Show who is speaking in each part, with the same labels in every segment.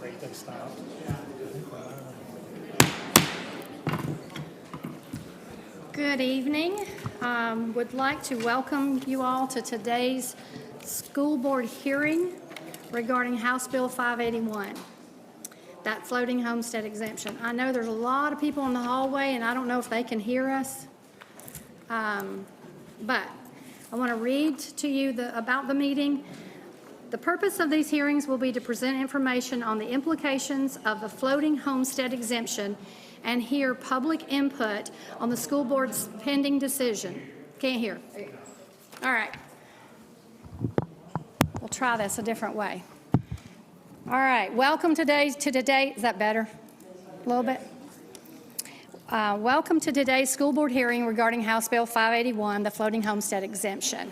Speaker 1: think they stopped.
Speaker 2: Good evening. Would like to welcome you all to today's school board hearing regarding House Bill 581, that floating homestead exemption. I know there's a lot of people in the hallway, and I don't know if they can hear us, but I want to read to you about the meeting. The purpose of these hearings will be to present information on the implications of the floating homestead exemption and hear public input on the school board's pending decision. Can't hear. All right. We'll try this a different way. All right. Welcome today. Is that better? A little bit? Welcome to today's school board hearing regarding House Bill 581, the floating homestead exemption.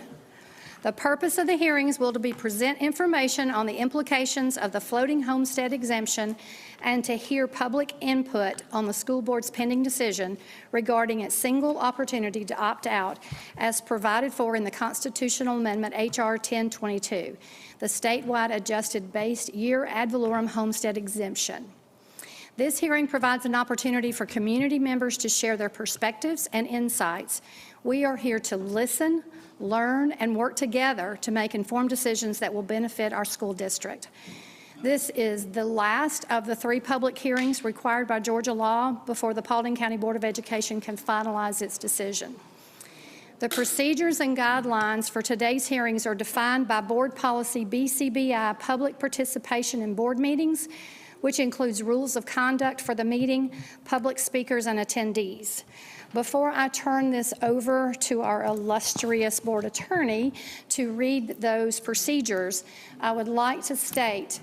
Speaker 2: The purpose of the hearings will be to present information on the implications of the floating homestead exemption and to hear public input on the school board's pending decision regarding its single opportunity to opt out as provided for in the constitutional amendment H.R. 1022, the statewide adjusted base year ad valorem homestead exemption. This hearing provides an opportunity for community members to share their perspectives and insights. We are here to listen, learn, and work together to make informed decisions that will benefit our school district. This is the last of the 3 public hearings required by Georgia law before the Paulding County Board of Education can finalize its decision. The procedures and guidelines for today's hearings are defined by Board Policy BCBI, Public Participation in Board Meetings, which includes rules of conduct for the meeting, public speakers, and attendees. Before I turn this over to our illustrious board attorney to read those procedures, I would like to state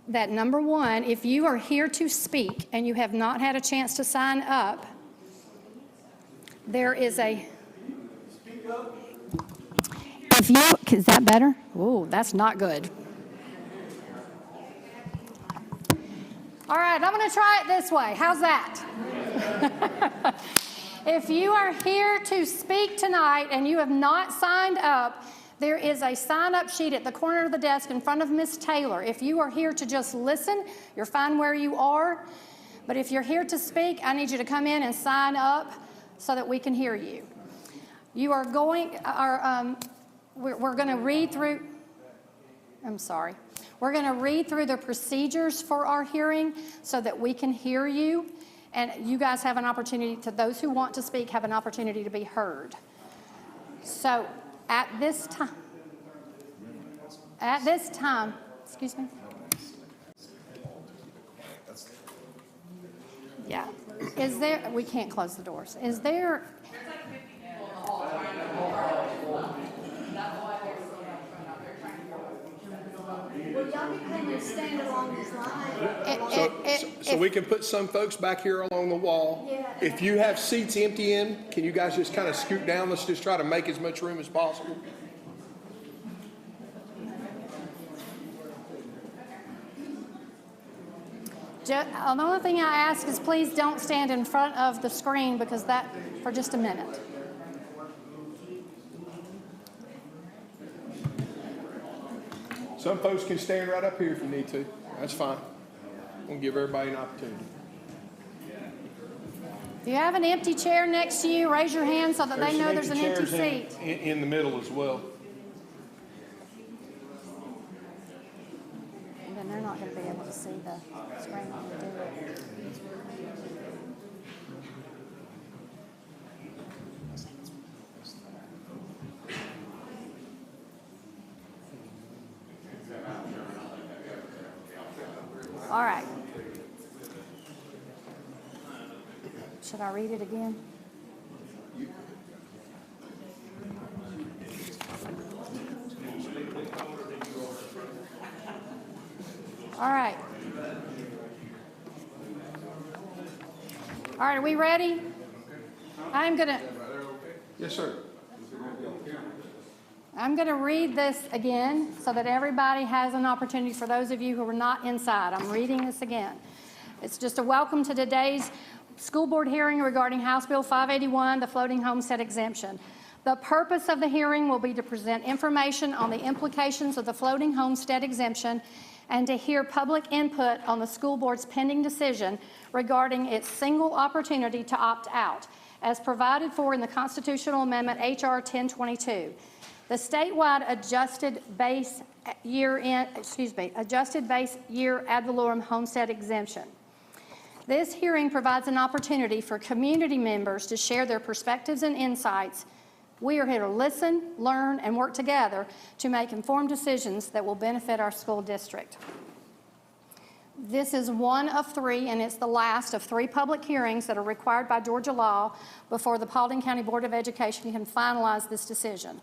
Speaker 2: that number 1, if you are here to speak and you have not had a chance to sign up, there is a... Is that better? Oh, that's not good. All right, I'm going to try it this way. How's that? If you are here to speak tonight and you have not signed up, there is a sign-up sheet at the corner of the desk in front of Ms. Taylor. If you are here to just listen, you're fine where you are. But if you're here to speak, I need you to come in and sign up so that we can hear you. You are going, we're going to read through, I'm sorry. We're going to read through the procedures for our hearing so that we can hear you, and you guys have an opportunity to, those who want to speak have an opportunity to be heard. So at this time, excuse me. Yeah. Is there, we can't close the doors. Is there,
Speaker 3: well, y'all can come and stand along this line.
Speaker 4: So we can put some folks back here along the wall.
Speaker 3: Yeah.
Speaker 4: If you have seats empty in, can you guys just kind of scoot down? Let's just try to make as much room as possible.
Speaker 2: the only thing I ask is please don't stand in front of the screen because that, for just a minute.
Speaker 4: Some folks can stand right up here if you need to. That's fine. We'll give everybody an opportunity.
Speaker 2: If you have an empty chair next to you, raise your hand so that they know there's an empty seat.
Speaker 4: In the middle as well.
Speaker 2: And then they're not going to be able to see the screen when we do it. All right. Should I read it again? All right. All right, are we ready? I'm going to...
Speaker 4: Yes, sir.
Speaker 2: I'm going to read this again so that everybody has an opportunity. For those of you who are not inside, I'm reading this again. It's just a welcome to today's school board hearing regarding House Bill 581, the floating homestead exemption. The purpose of the hearing will be to present information on the implications of the floating homestead exemption and to hear public input on the school board's pending decision regarding its single opportunity to opt out, as provided for in the constitutional amendment H.R. 1022. The statewide adjusted base year ad valorem homestead exemption. This hearing provides an opportunity for community members to share their perspectives and insights. We are here to listen, learn, and work together to make informed decisions that will benefit our school district. This is one of three, and it's the last of three public hearings that are required by Georgia law before the Paulding County Board of Education can finalize this decision.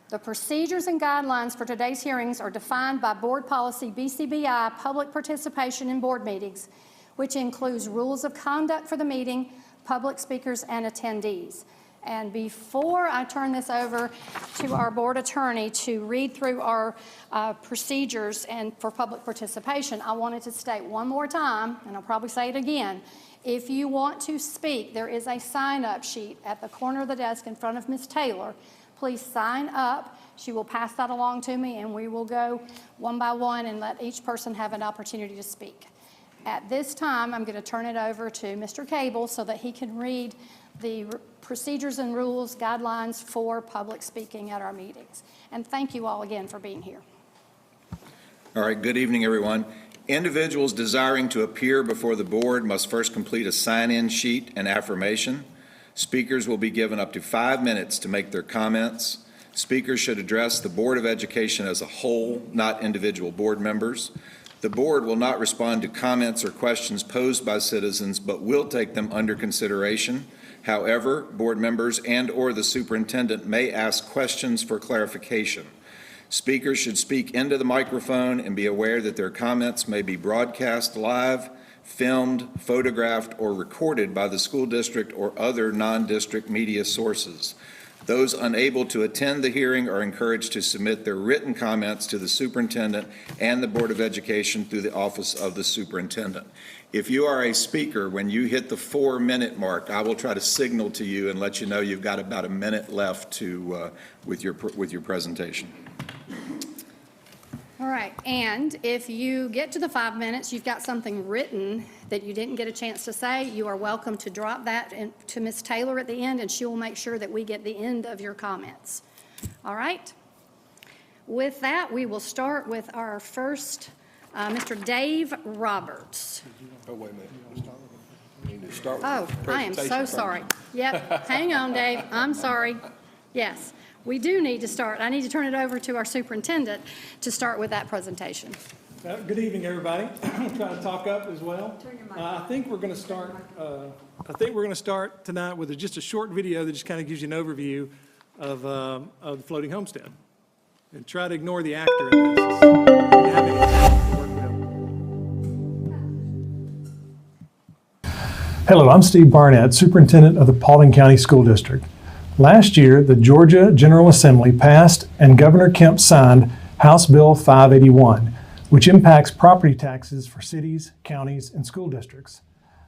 Speaker 2: The procedures and guidelines for today's hearings are defined by Board Policy BCBI, Public Participation in Board Meetings, which includes rules of conduct for the meeting, public speakers, and attendees. And before I turn this over to our board attorney to read through our procedures and for public participation, I wanted to state one more time, and I'll probably say it again, if you want to speak, there is a sign-up sheet at the corner of the desk in front of Ms. Taylor. Please sign up. She will pass that along to me, and we will go one by one and let each person have an opportunity to speak. At this time, I'm going to turn it over to Mr. Cable so that he can read the procedures and rules, guidelines for public speaking at our meetings. And thank you all again for being here.
Speaker 1: All right, good evening, everyone. Individuals desiring to appear before the board must first complete a sign-in sheet and affirmation. Speakers will be given up to 5 minutes to make their comments. Speakers should address the Board of Education as a whole, not individual board members. The board will not respond to comments or questions posed by citizens, but will take them under consideration. However, board members and/or the superintendent may ask questions for clarification. Speakers should speak into the microphone and be aware that their comments may be broadcast live, filmed, photographed, or recorded by the school district or other non-district media sources. Those unable to attend the hearing are encouraged to submit their written comments to the superintendent and the Board of Education through the Office of the Superintendent. If you are a speaker, when you hit the 4-minute mark, I will try to signal to you and let you know you've got about a minute left to with your presentation.
Speaker 2: All right, and if you get to the 5 minutes, you've got something written that you didn't get a chance to say, you are welcome to drop that to Ms. Taylor at the end, and she will make sure that we get the end of your comments. All right? With that, we will start with our first, Mr. Dave Roberts.
Speaker 4: Oh, wait a minute. We need to start with
Speaker 2: Oh,
Speaker 4: the
Speaker 2: I am so
Speaker 4: presentation
Speaker 2: sorry. Yep, hang on, Dave. I'm sorry. Yes. We do need to start. I need to turn it over to our superintendent to start with that presentation.
Speaker 5: Good evening, everybody. I'm trying to talk up as well. I think we're going to start. Tonight with just a short video that just kind of gives you an overview of the floating homestead, and try to ignore the actor in this. You have any talent to work with.
Speaker 6: Hello, I'm Steve Barnett, Superintendent of the Paulding County School District. Last year, the Georgia General Assembly passed and Governor Kemp signed House Bill 581, which impacts property taxes for cities, counties, and school districts.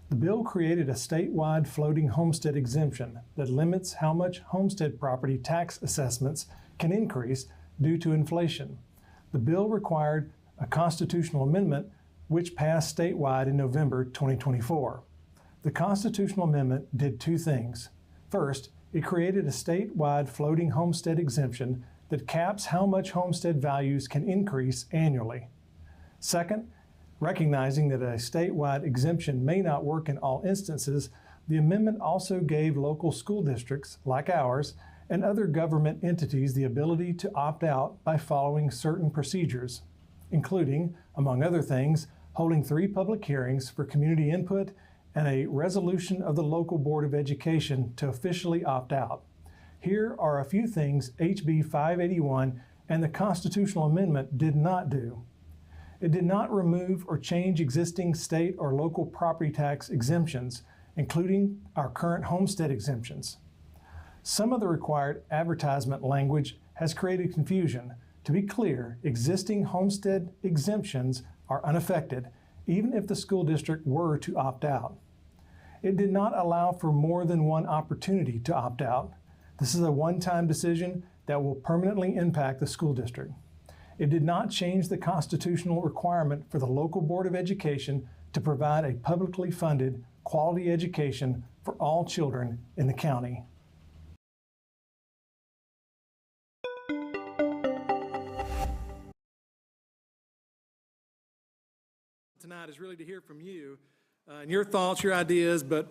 Speaker 6: The bill created a statewide floating homestead exemption that limits how much homestead property tax assessments can increase due to inflation. The bill required a constitutional amendment which passed statewide in November 2024. The constitutional amendment did two things. First, it created a statewide floating homestead exemption that caps how much homestead values can increase annually. Second, recognizing that a statewide exemption may not work in all instances, the amendment also gave local school districts, like ours, and other government entities the ability to opt out by following certain procedures, including, among other things, holding 3 public hearings for community input and a resolution of the local Board of Education to officially opt out. Here are a few things HB581 and the constitutional amendment did not do. It did not remove or change existing state or local property tax exemptions, including our current homestead exemptions. Some of the required advertisement language has created confusion. To be clear, existing homestead exemptions are unaffected, even if the school district were to opt out. It did not allow for more than one opportunity to opt out. This is a one-time decision that will permanently impact the school district. It did not change the constitutional requirement for the local Board of Education to provide a publicly funded quality education for all children in the county.
Speaker 5: Tonight is really to hear from you and your thoughts, your ideas, but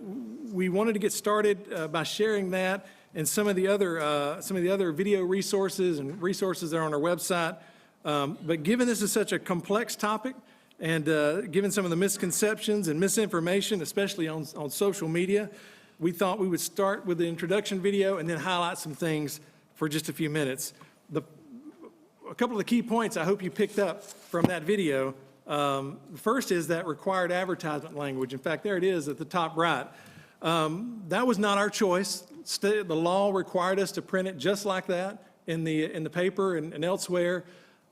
Speaker 5: we wanted to get started by sharing that and some of the other video resources and resources that are on our website. But given this is such a complex topic, and given some of the misconceptions and misinformation, especially on social media, we thought we would start with the introduction video and then highlight some things for just a few minutes. A couple of the key points I hope you picked up from that video. First is that required advertisement language. In fact, there it is at the top right. That was not our choice. The law required us to print it just like that in the paper and elsewhere.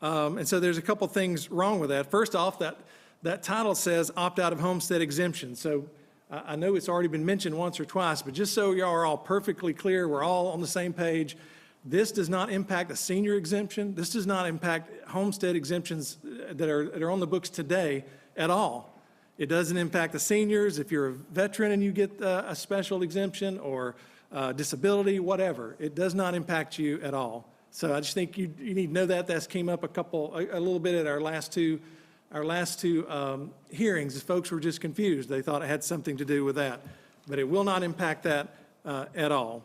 Speaker 5: And so there's a couple things wrong with that. First off, that title says opt out of homestead exemption. So I know it's already been mentioned once or twice, but just so y'all are all perfectly clear, we're all on the same page. This does not impact the senior exemption. This does not impact homestead exemptions that are on the books today at all. It doesn't impact the seniors. If you're a veteran and you get a special exemption or disability, whatever, it does not impact you at all. So I just think you need to know that. That came up a little bit at our last two hearings. Folks were just confused. They thought it had something to do with that, but it will not impact that at all.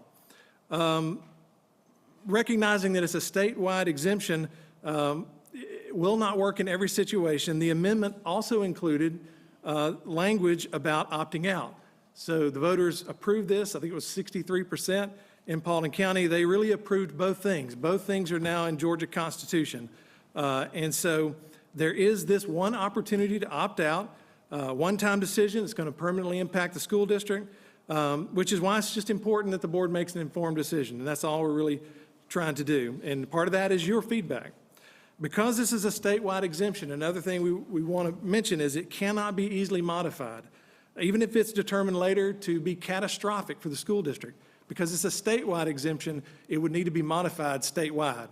Speaker 5: Recognizing that it's a statewide exemption will not work in every situation. The amendment also included language about opting out. So the voters approved this. I think it was 63% in Paulding County. They really approved both things. Both things are now in Georgia Constitution. And so there is this one opportunity to opt out, one-time decision. It's going to permanently impact the school district, which is why it's just important that the board makes an informed decision. And that's all we're really trying to do. And part of that is your feedback. Because this is a statewide exemption, another thing we want to mention is it cannot be easily modified, even if it's determined later to be catastrophic for the school district. Because it's a statewide exemption, it would need to be modified statewide.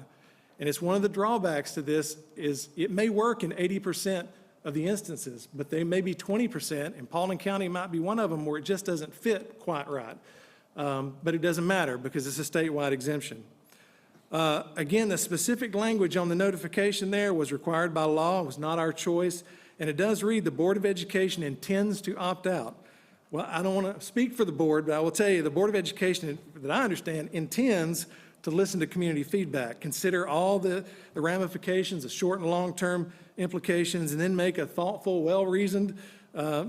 Speaker 5: And it's one of the drawbacks to this is it may work in 80% of the instances, but they may be 20%, and Paulding County might be one of them where it just doesn't fit quite right. But it doesn't matter because it's a statewide exemption. Again, the specific language on the notification there was required by law. It was not our choice. And it does read, the Board of Education intends to opt out. Well, I don't want to speak for the board, but I will tell you the Board of Education, that I understand, intends to listen to community feedback, consider all the ramifications, the short and long-term implications, and then make a thoughtful, well-reasoned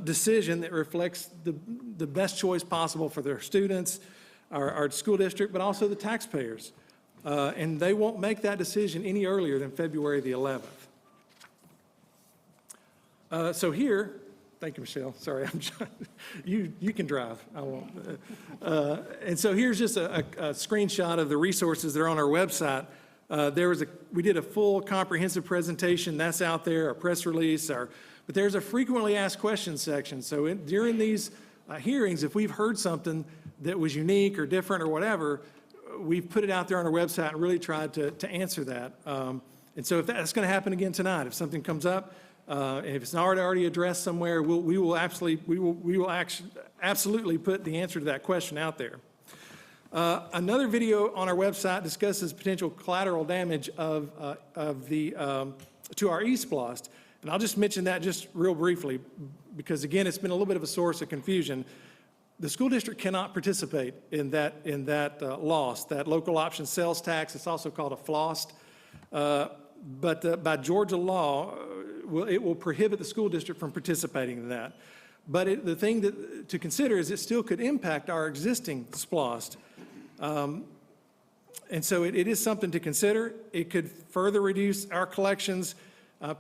Speaker 5: decision that reflects the best choice possible for their students, our school district, but also the taxpayers. And they won't make that decision any earlier than February the 11th. So here, thank you, Michelle. Sorry, I'm trying, you can drive. I won't. And so here's just a screenshot of the resources that are on our website. We did a full comprehensive presentation that's out there, a press release, but there's a frequently asked questions section. So during these hearings, if we've heard something that was unique or different or whatever, we've put it out there on our website and really tried to answer that. And so if that's going to happen again tonight, if something comes up, and if it's not already addressed somewhere, we will absolutely put the answer to that question out there. Another video on our website discusses potential collateral damage to our eSplost. And I'll just mention that just real briefly, because again, it's been a little bit of a source of confusion. The school district cannot participate in that loss, that local option sales tax. It's also called a FLOST. But by Georgia law, it will prohibit the school district from participating in that. But the thing to consider is it still could impact our existing SPLOST. And so it is something to consider. It could further reduce our collections,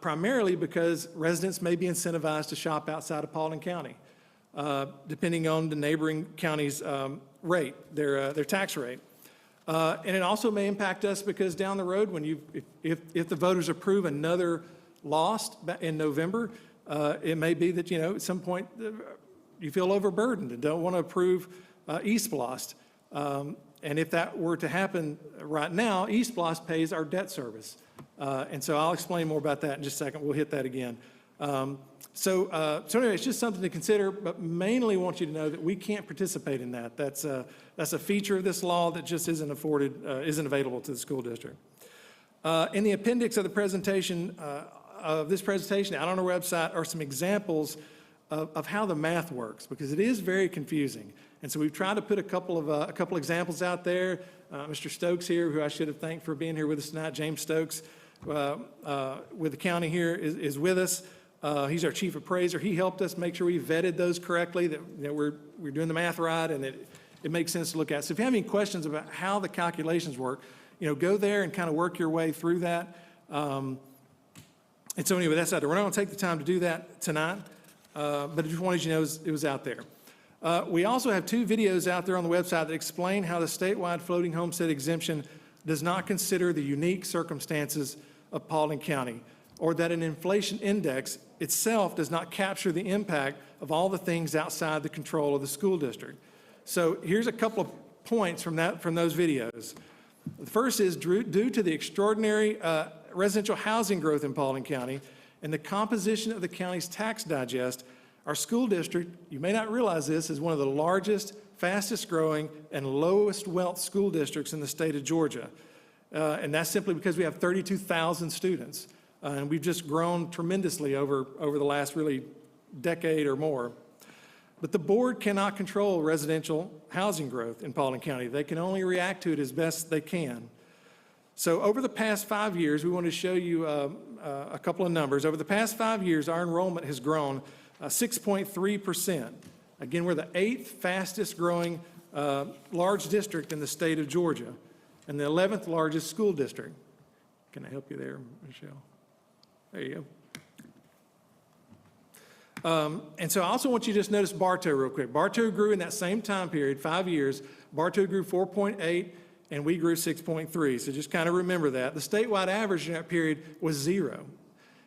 Speaker 5: primarily because residents may be incentivized to shop outside of Paulding County, depending on the neighboring county's rate, their tax rate. And it also may impact us because down the road, if the voters approve another loss in November, it may be that, at some point you feel overburdened and don't want to approve eSplost. And if that were to happen right now, East Blos pays our debt service. And so I'll explain more about that in just a second. We'll hit that again. So anyway, it's just something to consider, but mainly want you to know that we can't participate in that. That's a feature of this law that just isn't available to the school district. In the appendix of the presentation, out on our website are some examples of how the math works, because it is very confusing. And so we've tried to put a couple examples out there. Mr. Stokes here, who I should have thanked for being here with us tonight, James Stokes, with the county here is with us. He's our chief appraiser. He helped us make sure we vetted those correctly, that we're doing the math right, and it makes sense to look at. So if you have any questions about how the calculations work, go there and kind of work your way through that. And so anyway, that's out there. We're not going to take the time to do that tonight, but I just wanted you to know it was out there. We also have 2 videos out there on the website that explain how the statewide floating homestead exemption does not consider the unique circumstances of Paulding County, or that an inflation index itself does not capture the impact of all the things outside the control of the school district. So here's a couple of points from those videos. The first is due to the extraordinary residential housing growth in Paulding County and the composition of the county's tax digest, our school district, you may not realize this, is one of the largest, fastest growing, and lowest wealth school districts in the state of Georgia. And that's simply because we have 32,000 students. And we've just grown tremendously over the last really decade or more. But the board cannot control residential housing growth in Paulding County. They can only react to it as best they can. So over the past 5 years, we want to show you a couple of numbers. Over the past 5 years, our enrollment has grown 6.3%. Again, we're the 8th fastest growing large district in the state of Georgia, and the 11th largest school district. Can I help you there, Michelle? There you go. And so I also want you to just notice Bartow real quick. Bartow grew in that same time period, 5 years. Bartow grew 4.8, and we grew 6.3. So just kind of remember that. The statewide average in that period was 0.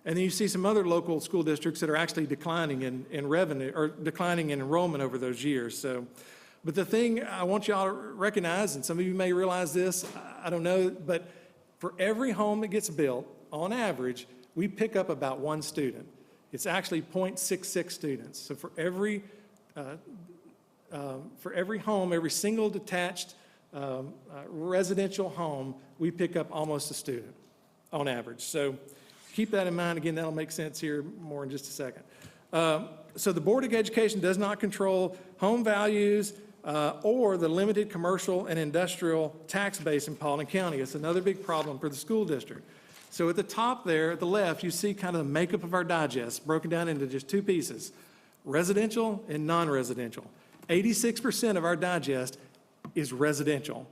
Speaker 5: And then you see some other local school districts that are actually declining in revenue, or declining in enrollment over those years. So, but the thing I want you all to recognize, and some of you may realize this, I don't know, but for every home that gets built, on average, we pick up about 1 student. It's actually 0.66 students. So for every home, every single detached residential home, we pick up almost a student on average. So keep that in mind. Again, that'll make sense here more in just a second. So the Board of Education does not control home values or the limited commercial and industrial tax base in Paulding County. It's another big problem for the school district. So at the top there, at the left, you see kind of the makeup of our digest broken down into just 2 pieces, residential and non-residential. 86% of our digest is residential,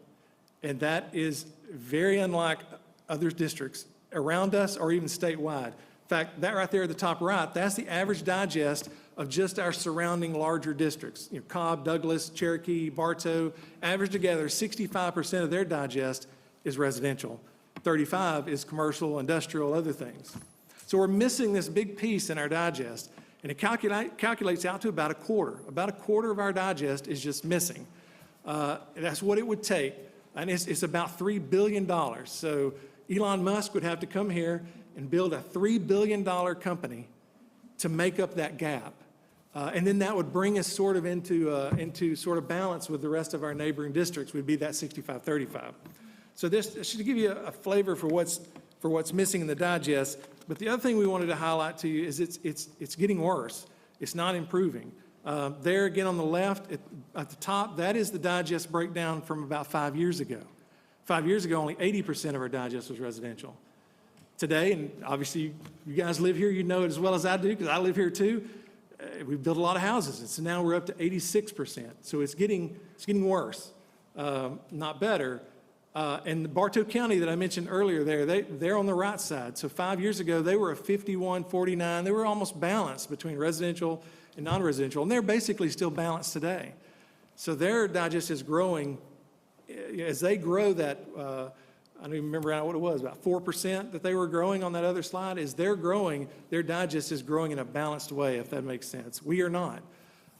Speaker 5: and that is very unlike other districts around us or even statewide. In fact, that right there at the top right, that's the average digest of just our surrounding larger districts. Cobb, Douglas, Cherokee, Bartow, averaged together, 65% of their digest is residential. 35 is commercial, industrial, other things. So we're missing this big piece in our digest, and it calculates out to about a quarter. About a quarter of our digest is just missing. That's what it would take, and it's about $3 billion. So Elon Musk would have to come here and build a $3 billion company to make up that gap. And then that would bring us sort of into sort of balance with the rest of our neighboring districts. We'd be that 65-35. So this should give you a flavor for what's missing in the digest. But the other thing we wanted to highlight to you is it's getting worse. It's not improving. There again on the left at the top, that is the digest breakdown from about 5 years ago. 5 years ago, only 80% of our digest was residential. Today, and obviously you guys live here, you know it as well as I do because I live here too. We've built a lot of houses, and so now we're up to 86%. So it's getting worse, not better. And the Bartow County that I mentioned earlier they're on the right side. So 5 years ago, they were a 51-49. They were almost balanced between residential and non-residential, and they're basically still balanced today. So their digest is growing. As they grow that, I don't even remember what it was, about 4% that they were growing on that other slide. As they're growing, their digest is growing in a balanced way, if that makes sense. We are not.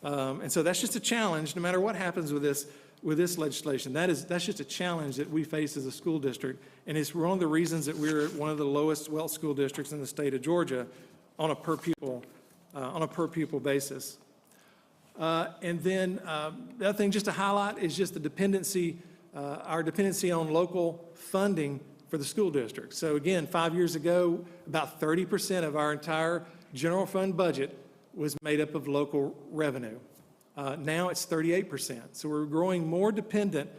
Speaker 5: And so that's just a challenge, no matter what happens with this with this legislation. That's just a challenge that we face as a school district, and it's one of the reasons that we're one of the lowest wealth school districts in the state of Georgia on a per pupil basis. And then the other thing just to highlight is just the dependency, our dependency on local funding for the school district. So again, 5 years ago, about 30% of our entire general fund budget was made up of local revenue. Now it's 38%. So we're growing more dependent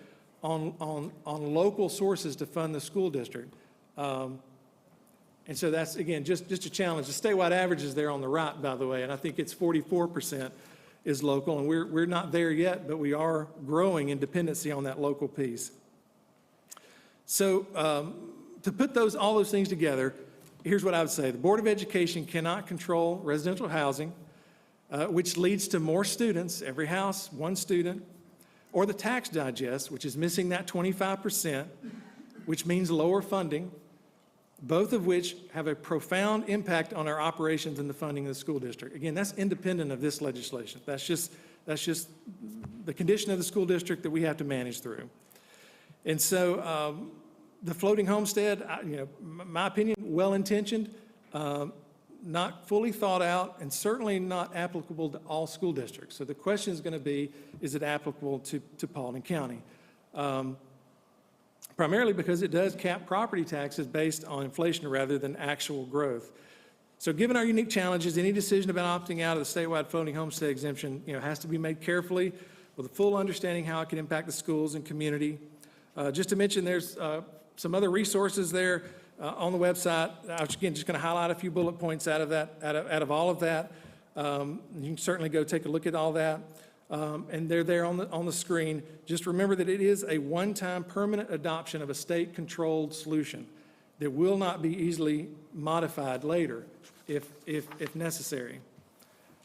Speaker 5: on local sources to fund the school district. And so that's, again, just a challenge. The statewide average is there on the right, by the way, and I think it's 44% is local, and we're not there yet, but we are growing in dependency on that local piece. So to put all those things together, here's what I would say. The Board of Education cannot control residential housing, which leads to more students, every house, one student, or the tax digest, which is missing that 25%, which means lower funding, both of which have a profound impact on our operations and the funding of the school district. Again, that's independent of this legislation. That's just the condition of the school district that we have to manage through. And so the floating homestead, my opinion, well-intentioned, not fully thought out, and certainly not applicable to all school districts. So the question is going to be, is it applicable to Paulding County? Primarily because it does cap property taxes based on inflation rather than actual growth. So given our unique challenges, any decision about opting out of the statewide floating homestead exemption, has to be made carefully with a full understanding how it can impact the schools and community. Just to mention, there's some other resources there on the website. I was, again, just going to highlight a few bullet points out of all of that. You can certainly go take a look at all that. And they're there on the screen. Just remember that it is a one-time permanent adoption of a state-controlled solution that will not be easily modified later if necessary.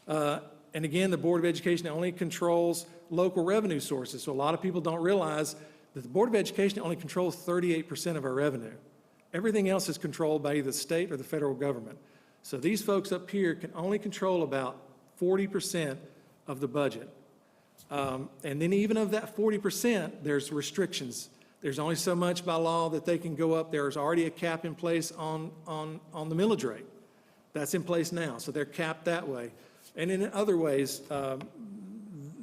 Speaker 5: And again, the Board of Education only controls local revenue sources. So a lot of people don't realize that the Board of Education only controls 38% of our revenue. Everything else is controlled by either the state or the federal government. So these folks up here can only control about 40% of the budget. And then even of that 40%, there's restrictions. There's only so much by law that they can go up. There's already a cap in place on the millage rate. That's in place now, so they're capped that way. And in other ways,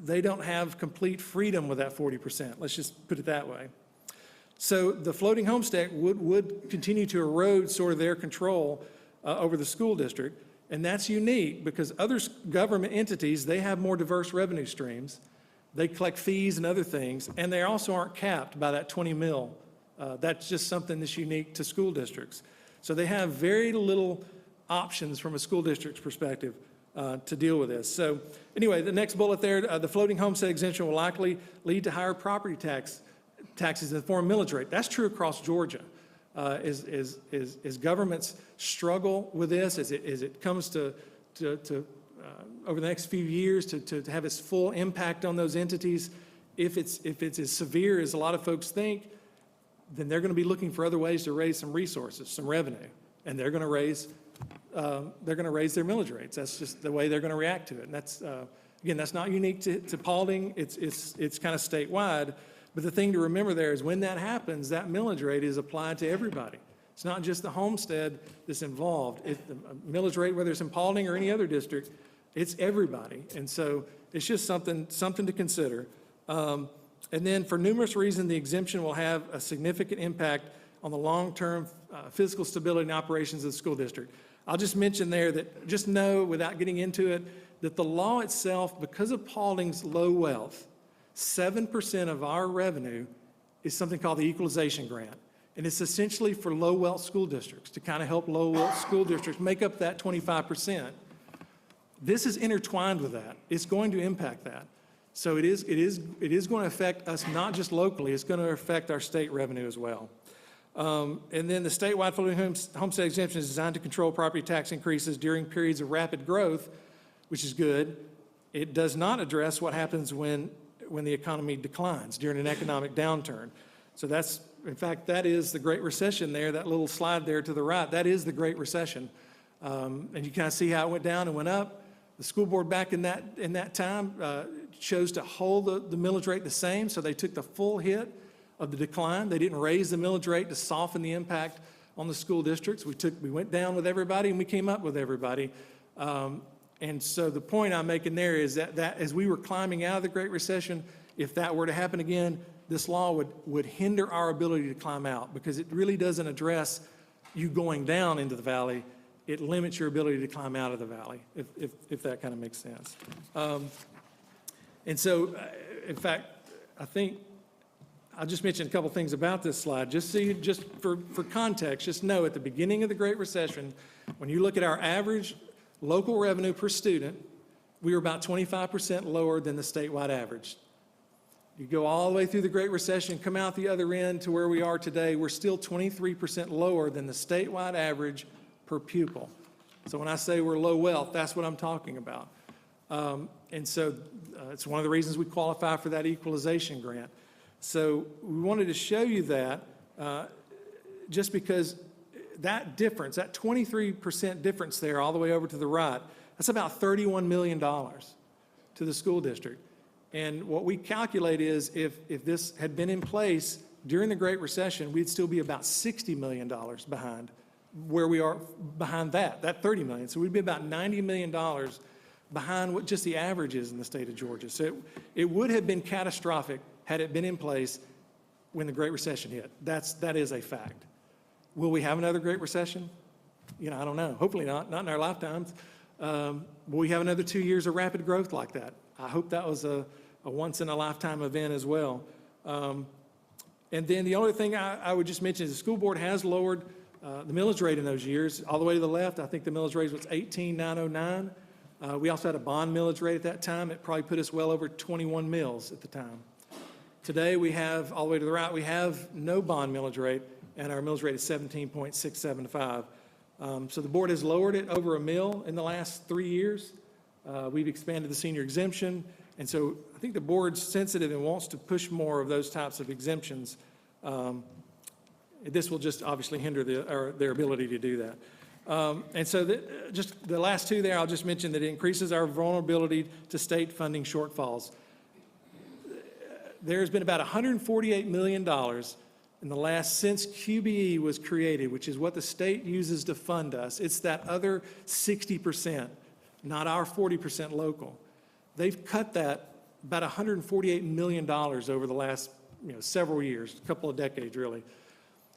Speaker 5: they don't have complete freedom with that 40%. Let's just put it that way. So the floating homestead would continue to erode sort of their control over the school district. And that's unique because other government entities, they have more diverse revenue streams. They collect fees and other things, and they also aren't capped by that 20 mil. That's just something that's unique to school districts. So they have very little options from a school district's perspective to deal with this. So anyway, the next bullet there, the floating homestead exemption will likely lead to higher property taxes in the form of millage rate. That's true across Georgia. As governments struggle with this, as it comes to over the next few years to have its full impact on those entities, if it's as severe as a lot of folks think, then they're going to be looking for other ways to raise some resources, some revenue, and they're going to raise their millage rates. That's just the way they're going to react to it. And that's again, that's not unique to Paulding. It's kind of statewide. But the thing to remember there is when that happens, that millage rate is applied to everybody. It's not just the homestead that's involved. The millage rate, whether it's in Paulding or any other district, it's everybody. And so it's just something to consider. And then for numerous reasons, the exemption will have a significant impact on the long-term physical stability and operations of the school district. I'll just mention there that just know, without getting into it, that the law itself, because of Paulding's low wealth, 7% of our revenue is something called the equalization grant. And it's essentially for low wealth school districts to kind of help low wealth school districts make up that 25%. This is intertwined with that. It's going to impact that. So it is going to affect us not just locally, it's going to affect our state revenue as well. And then the statewide floating homestead exemption is designed to control property tax increases during periods of rapid growth, which is good. It does not address what happens when the economy declines during an economic downturn. So that's, in fact, that is the Great Recession there, that little slide there to the right, that is the Great Recession. And you kind of see how it went down and went up. The school board back in that time chose to hold the millage rate the same, so they took the full hit of the decline. They didn't raise the millage rate to soften the impact on the school districts. We went down with everybody and we came up with everybody. And so the point I'm making there is that as we were climbing out of the Great Recession, if that were to happen again, this law would hinder our ability to climb out, because it really doesn't address you going down into the valley. It limits your ability to climb out of the valley, if that kind of makes sense. And so, in fact, I think I'll just mention a couple things about this slide, just for context. Just know at the beginning of the Great Recession, when you look at our average local revenue per student, we were about 25% lower than the statewide average. You go all the way through the Great Recession, come out the other end to where we are today, we're still 23% lower than the statewide average per pupil. So when I say we're low wealth, that's what I'm talking about. And so it's one of the reasons we qualify for that equalization grant. So we wanted to show you that just because that difference, that 23% difference there all the way over to the right, that's about $31 million to the school district. And what we calculate is if this had been in place during the Great Recession, we'd still be about $60 million behind where we are behind that $30 million. So we'd be about $90 million behind what just the average is in the state of Georgia. So it would have been catastrophic had it been in place when the Great Recession hit. That is a fact. Will we have another Great Recession? I don't know. Hopefully not in our lifetimes. Will we have another 2 years of rapid growth like that? I hope that was a once-in-a-lifetime event as well. And then the only thing I would just mention is the school board has lowered the millage rate in those years. All the way to the left, I think the millage rate was 18,909. We also had a bond millage rate at that time. It probably put us well over 21 mills at the time. Today, we have, all the way to the right, we have no bond millage rate, and our millage rate is 17.675. So the board has lowered it over a mill in the last 3 years. We've expanded the senior exemption, and so I think the board's sensitive and wants to push more of those types of exemptions. This will just obviously hinder their ability to do that. And so just the last two there, I'll just mention that it increases our vulnerability to state funding shortfalls. There's been about $148 million in the last, since QBE was created, which is what the state uses to fund us. It's that other 60%, not our 40% local. They've cut that about $148 million over the last several years, a couple of decades really.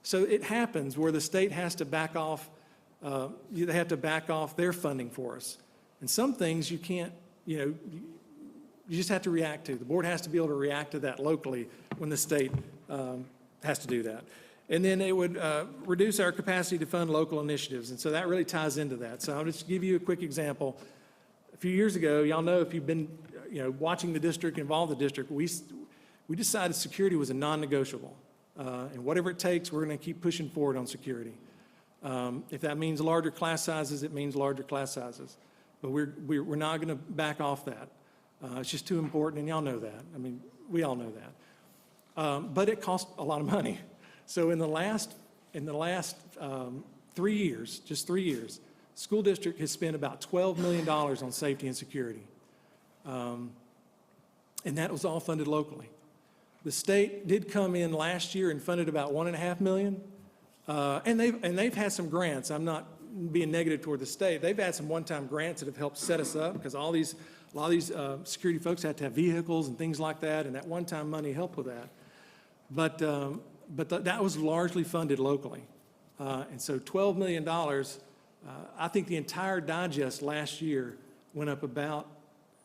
Speaker 5: So it happens where the state has to back off, they have to back off their funding for us. And some things you can't, you just have to react to. The board has to be able to react to that locally when the state has to do that. And then it would reduce our capacity to fund local initiatives. And so that really ties into that. So I'll just give you a quick example. A few years ago, y'all know if you've been watching the district, involved in the district, we decided security was a non-negotiable. And whatever it takes, we're going to keep pushing forward on security. If that means larger class sizes, it means larger class sizes. But we're not going to back off that. It's just too important, and y'all know that. I mean, we all know that. But it costs a lot of money. So in the last 3 years, just 3 years, school district has spent about $12 million on safety and security. And that was all funded locally. The state did come in last year and funded about $1.5 million. And they've had some grants. I'm not being negative toward the state. They've had some one-time grants that have helped set us up, because a lot of these security folks had to have vehicles and things like that, and that one-time money helped with that. But that was largely funded locally. And so $12 million, I think the entire digest last year went up about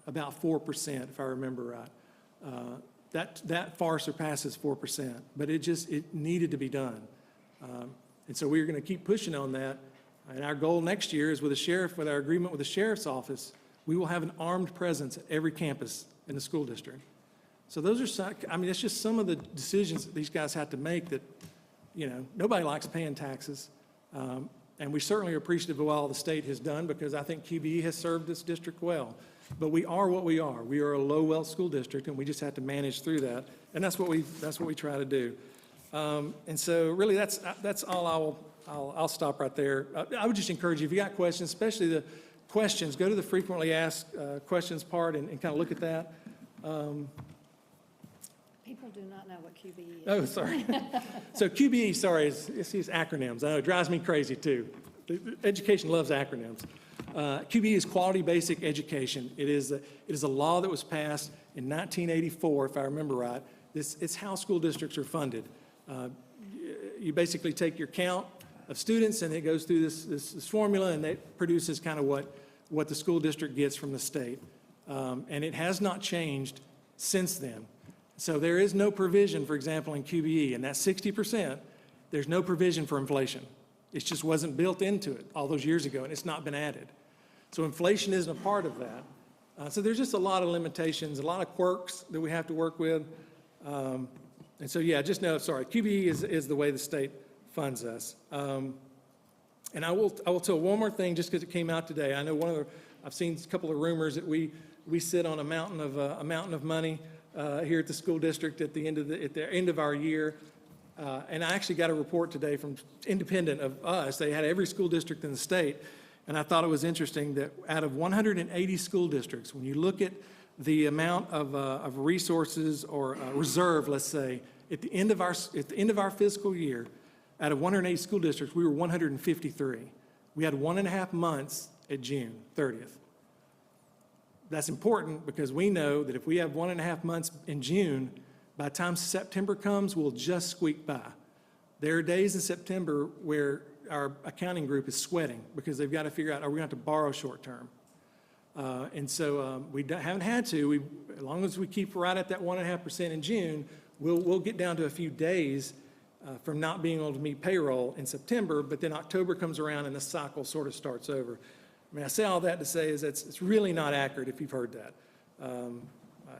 Speaker 5: 4%, if I remember right. That far surpasses 4%, but it needed to be done. And so we're going to keep pushing on that. And our goal next year is with our agreement with the sheriff's office, we will have an armed presence at every campus in the school district. So those are, it's just some of the decisions that these guys have to make that, nobody likes paying taxes. And we certainly are appreciative of all the state has done, because I think QBE has served this district well. But we are what we are. We are a low-wealth school district, and we just have to manage through that. And that's what we try to do. And so really that's all I'll stop right there. I would just encourage you, if you got questions, especially the questions, go to the frequently asked questions part and kind of look at that.
Speaker 2: People do not know what QBE is.
Speaker 5: Oh, sorry. So QBE, sorry, it's these acronyms. I know it drives me crazy too. Education loves acronyms. QBE is Quality Basic Education. It is a law that was passed in 1984, if I remember right. It's how school districts are funded. You basically take your count of students, and it goes through this formula, and it produces kind of what the school district gets from the state. And it has not changed since then. So there is no provision, for example, in QBE, and that 60%, there's no provision for inflation. It just wasn't built into it all those years ago, and it's not been added. So inflation isn't a part of that. So there's just a lot of limitations, a lot of quirks that we have to work with. And so, yeah, just know, sorry, QBE is the way the state funds us. And I will tell one more thing, just because it came out today. I know I've seen a couple of rumors that we sit on a mountain of money here at the school district at the end of our year. And I actually got a report today from independent of us. They had every school district in the state. And I thought it was interesting that out of 180 school districts, when you look at the amount of resources or reserve, let's say, at the end of our fiscal year, out of 180 school districts, we were 153. We had 1.5 months at June 30th. That's important because we know that if we have 1.5 months in June, by the time September comes, we'll just squeak by. There are days in September where our accounting group is sweating because they've got to figure out, are we going to have to borrow short term? And so we haven't had to. As long as we keep right at that 1.5% in June, we'll get down to a few days from not being able to meet payroll in September, but then October comes around and the cycle sort of starts over. I mean, I say all that to say is that it's really not accurate if you've heard that.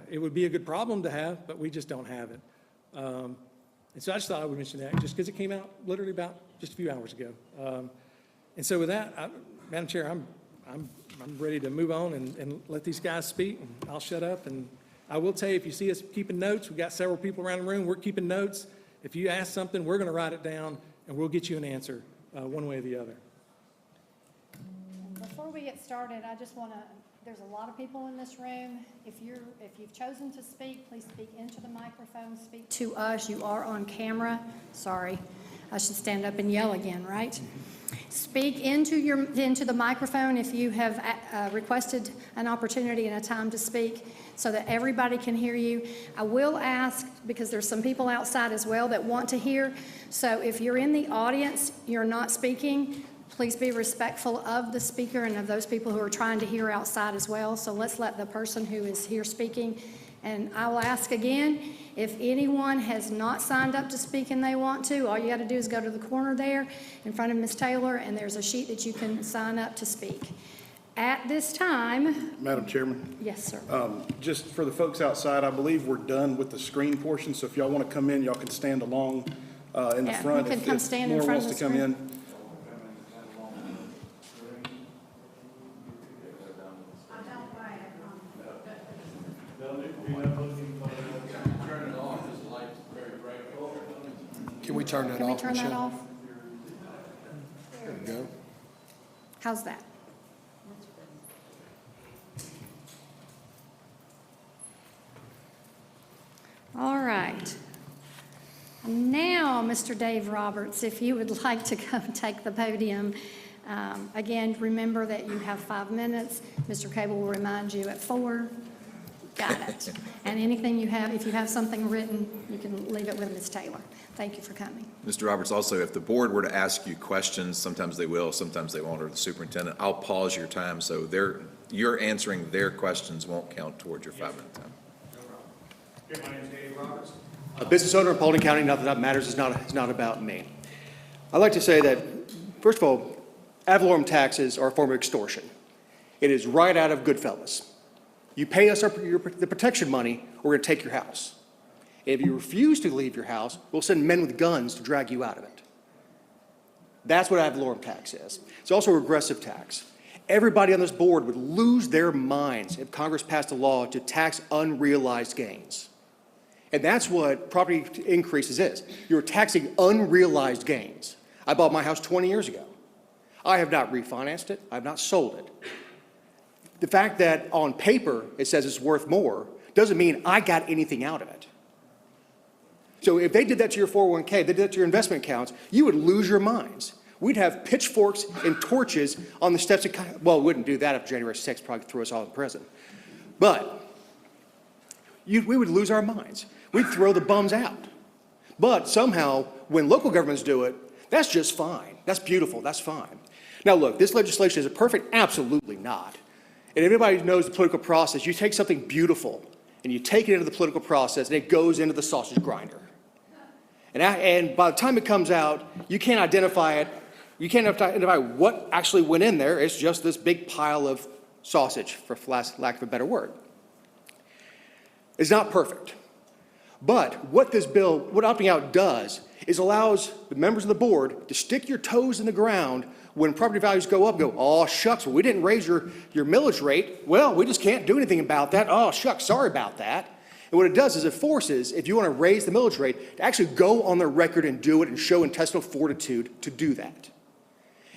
Speaker 5: It would be a good problem to have, but we just don't have it. And so I just thought I would mention that just because it came out literally about just a few hours ago. And so with that, Madam Chair, I'm ready to move on and let these guys speak, and I'll shut up. And I will tell you, if you see us keeping notes, we've got several people around the room, we're keeping notes. If you ask something, we're going to write it down, and we'll get you an answer one way or the other.
Speaker 2: Before we get started, I just want to, there's a lot of people in this room. If you've chosen to speak, please speak into the microphone, speak to us. You are on camera. Sorry, I should stand up and yell again, right? Speak into the microphone if you have requested an opportunity and a time to speak so that everybody can hear you. I will ask, because there's some people outside as well that want to hear, so if you're in the audience, you're not speaking, please be respectful of the speaker and of those people who are trying to hear outside as well. So let's let the person who is here speaking, and I will ask again, if anyone has not signed up to speak and they want to, all you got to do is go to the corner there in front of Ms. Taylor, and there's a sheet that you can sign up to speak. At this time,
Speaker 7: Madam Chairman,
Speaker 2: yes, sir.
Speaker 7: just for the folks outside, I believe we're done with the screen portion, so if y'all want to come in, y'all can stand along in the
Speaker 2: Yeah,
Speaker 7: front.
Speaker 2: you can come stand in
Speaker 7: If more
Speaker 2: front of
Speaker 7: wants
Speaker 2: the
Speaker 7: to come
Speaker 2: screen.
Speaker 7: in.
Speaker 4: Can we turn that
Speaker 2: Can we
Speaker 4: off,
Speaker 2: turn that
Speaker 4: Michelle?
Speaker 2: off?
Speaker 4: There we go.
Speaker 2: How's that? All right. Now, Mr. Dave Roberts, if you would like to come take the podium. Again, remember that you have 5 minutes. Mr. Cable will remind you at 4. Got it. And anything you have, if you have something written, you can leave it with Ms. Taylor. Thank you for coming.
Speaker 1: Mr. Roberts, also, if the board were to ask you questions, sometimes they will, sometimes they won't, or the superintendent, I'll pause your time, so you're answering their questions won't count towards your 5-minute time.
Speaker 8: My name is Dave Roberts. A business owner in Paulding County, not that that matters, it's not about me. I'd like to say that, first of all, ad valorem taxes are a form of extortion. It is right out of Goodfellas. You pay us the protection money, or we're going to take your house. If you refuse to leave your house, we'll send men with guns to drag you out of it. That's what ad valorem tax is. It's also a regressive tax. Everybody on this board would lose their minds if Congress passed a law to tax unrealized gains. And that's what property increases is. You're taxing unrealized gains. I bought my house 20 years ago. I have not refinanced it. I have not sold it. The fact that on paper it says it's worth more doesn't mean I got anything out of it. So if they did that to your 401k, they did that to your investment accounts, you would lose your minds. We'd have pitchforks and torches on the steps of, well, we wouldn't do that if January 6th probably threw us all in prison. But we would lose our minds. We'd throw the bums out. But somehow, when local governments do it, that's just fine. That's beautiful. That's fine. Now, look, this legislation is it perfect? Absolutely not. And everybody knows the political process. You take something beautiful and you take it into the political process and it goes into the sausage grinder. And by the time it comes out, you can't identify it. You can't identify what actually went in there. It's just this big pile of sausage, for lack of a better word. It's not perfect. But what this bill, what opting out does, is allows the members of the board to stick your toes in the ground when property values go up, go, oh, shucks, well, we didn't raise your millage rate. Well, we just can't do anything about that. Oh, shucks, sorry about that. And what it does is it forces, if you want to raise the millage rate, to actually go on the record and do it and show intestinal fortitude to do that.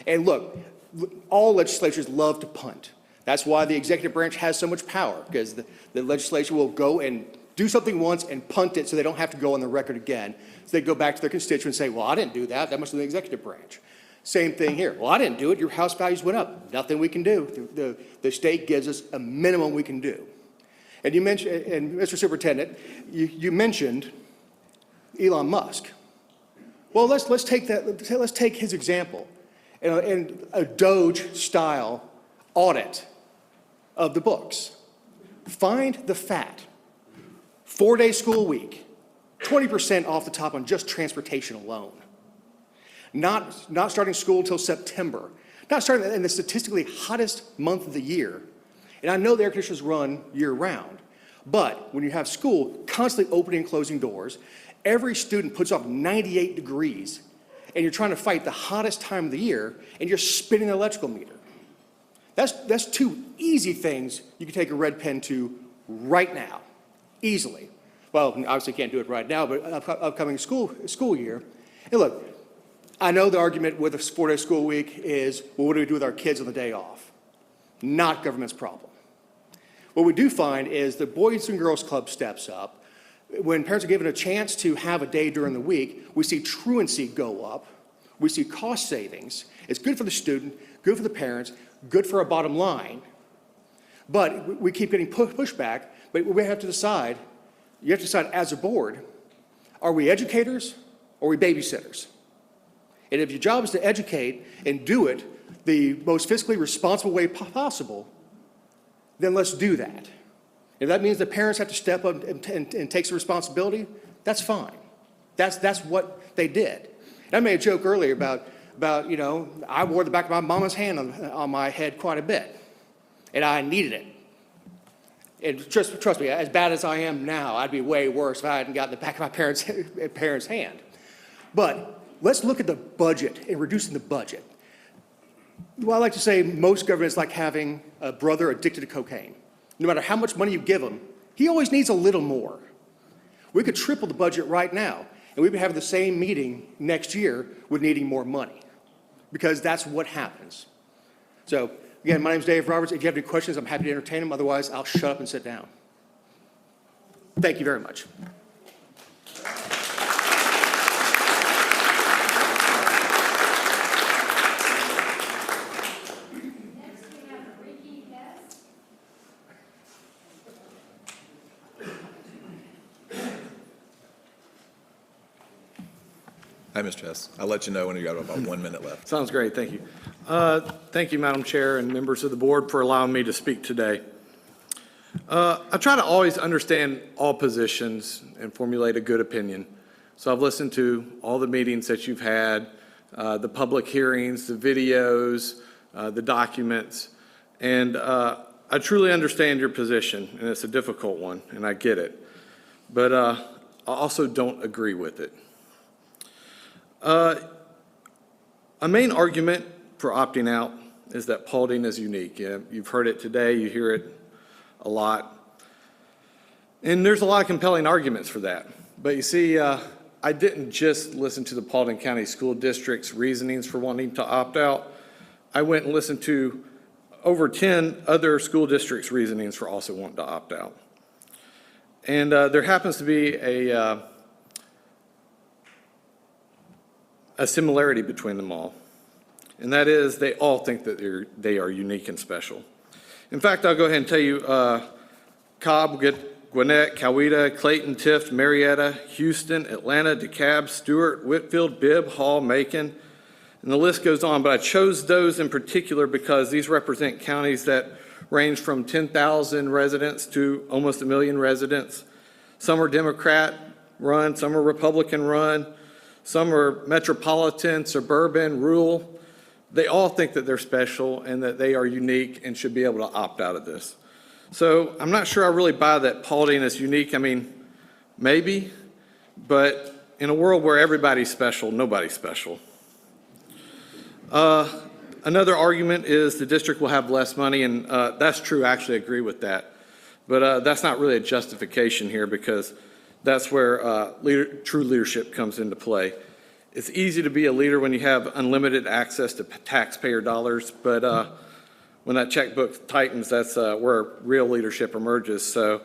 Speaker 8: And look, all legislatures love to punt. That's why the executive branch has so much power, because the legislature will go and do something once and punt it so they don't have to go on the record again. So they go back to their constituents and say, well, I didn't do that. That must be the executive branch. Same thing here. Well, I didn't do it. Your house values went up. Nothing we can do. The state gives us a minimum we can do. And you mentioned, and Mr. Superintendent, you mentioned Elon Musk. Well, let's take that. Let's take his example, and a Doge-style audit of the books. Find the fat. 4-day school week, 20% off the top on just transportation alone. Not starting school until September. Not starting in the statistically hottest month of the year. And I know the air conditioners run year-round, but when you have school constantly opening and closing doors, every student puts off 98 degrees, and you're trying to fight the hottest time of the year, and you're spinning the electrical meter. That's two easy things you can take a red pen to right now, easily. Well, obviously can't do it right now, but upcoming school year. And look, I know the argument with a 4-day school week is, well, what do we do with our kids on the day off? Not government's problem. What we do find is the Boys and Girls Club steps up. When parents are given a chance to have a day during the week, we see truancy go up. We see cost savings. It's good for the student, good for the parents, good for our bottom line. But we keep getting pushback, but we have to decide, you have to decide as a board, are we educators or are we babysitters? And if your job is to educate and do it the most fiscally responsible way possible, then let's do that. If that means the parents have to step up and take some responsibility, that's fine. That's what they did. And I made a joke earlier about I wore the back of my mama's hand on my head quite a bit, and I needed it. And trust me, as bad as I am now, I'd be way worse if I hadn't gotten the back of my parents' hand. But let's look at the budget and reducing the budget. Well, I like to say most governments like having a brother addicted to cocaine. No matter how much money you give him, he always needs a little more. We could triple the budget right now, and we'd be having the same meeting next year with needing more money, because that's what happens. So, again, my name is Dave Roberts. If you have any questions, I'm happy to entertain them. Otherwise, I'll shut up and sit down. Thank you very much.
Speaker 1: Hi, Mr. Hess. I'll let you know when you got about 1 minute left.
Speaker 9: Sounds great. Thank you. Thank you, Madam Chair and members of the board, for allowing me to speak today. I try to always understand all positions and formulate a good opinion. So I've listened to all the meetings that you've had, the public hearings, the videos, the documents, and I truly understand your position, and it's a difficult one, and I get it. But I also don't agree with it. A main argument for opting out is that Paulding is unique. You've heard it today, you hear it a lot. And there's a lot of compelling arguments for that. But you see, I didn't just listen to the Paulding County School District's reasonings for wanting to opt out. I went and listened to over 10 other school districts' reasonings for also wanting to opt out. And there happens to be a similarity between them all, and that is they all think that they are unique and special. In fact, I'll go ahead and tell you, Cobb, Gwinnett, Coweta, Clayton, Tift, Marietta, Houston, Atlanta, DeKalb, Stewart, Whitfield, Bibb, Hall, Macon, and the list goes on, but I chose those in particular because these represent counties that range from 10,000 residents to almost 1 million residents. Some are Democrat-run, some are Republican-run, some are metropolitan, suburban, rural. They all think that they're special and that they are unique and should be able to opt out of this. So I'm not sure I really buy that Paulding is unique. I mean, maybe, but in a world where everybody's special, nobody's special. Another argument is the district will have less money, and that's true. I actually agree with that. But that's not really a justification here because that's where true leadership comes into play. It's easy to be a leader when you have unlimited access to taxpayer dollars, but when that checkbook tightens, that's where real leadership emerges. So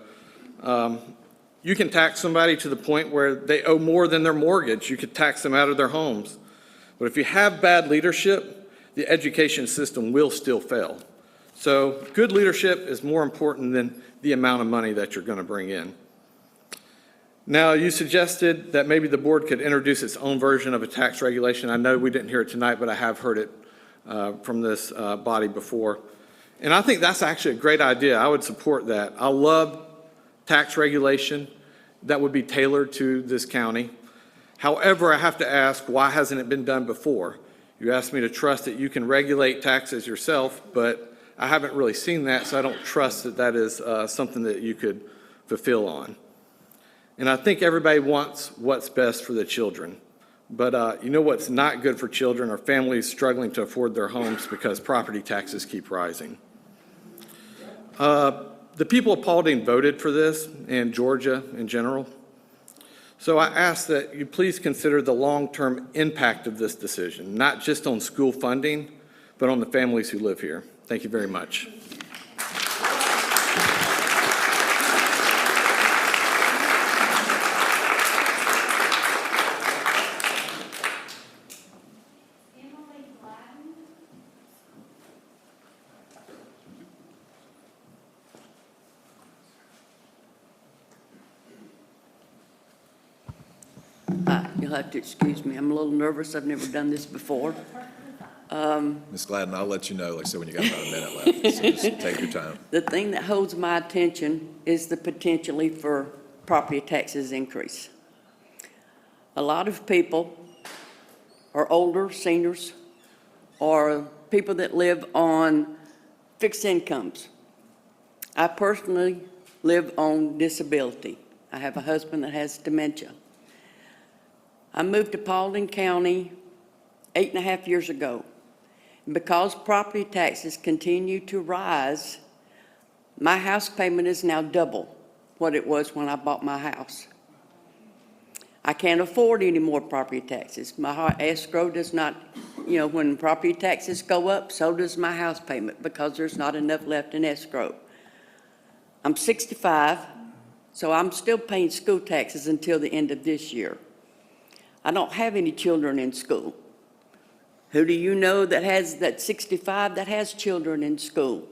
Speaker 9: you can tax somebody to the point where they owe more than their mortgage. You could tax them out of their homes. But if you have bad leadership, the education system will still fail. So good leadership is more important than the amount of money that you're going to bring in. Now, you suggested that maybe the board could introduce its own version of a tax regulation. I know we didn't hear it tonight, but I have heard it from this body before. And I think that's actually a great idea. I would support that. I love tax regulation that would be tailored to this county. However, I have to ask, why hasn't it been done before? You asked me to trust that you can regulate taxes yourself, but I haven't really seen that, so I don't trust that that is something that you could fulfill on. And I think everybody wants what's best for the children. But you know what's not good for children are families struggling to afford their homes because property taxes keep rising. The people of Paulding voted for this, and Georgia in general. So I ask that you please consider the long-term impact of this decision, not just on school funding, but on the families who live here. Thank you very much.
Speaker 10: You'll have to excuse me. I'm a little nervous. I've never done this before.
Speaker 1: Ms. Gladden, I'll let you know, like I said, when you got about a minute left. So just take your time.
Speaker 10: The thing that holds my attention is the potentially for property taxes increase. A lot of people are older, seniors, or people that live on fixed incomes. I personally live on disability. I have a husband that has dementia. I moved to Paulding County 8.5 years ago. And because property taxes continue to rise, my house payment is now double what it was when I bought my house. I can't afford any more property taxes. My escrow does not, when property taxes go up, so does my house payment because there's not enough left in escrow. I'm 65, so I'm still paying school taxes until the end of this year. I don't have any children in school. Who do you know that 65 that has children in school?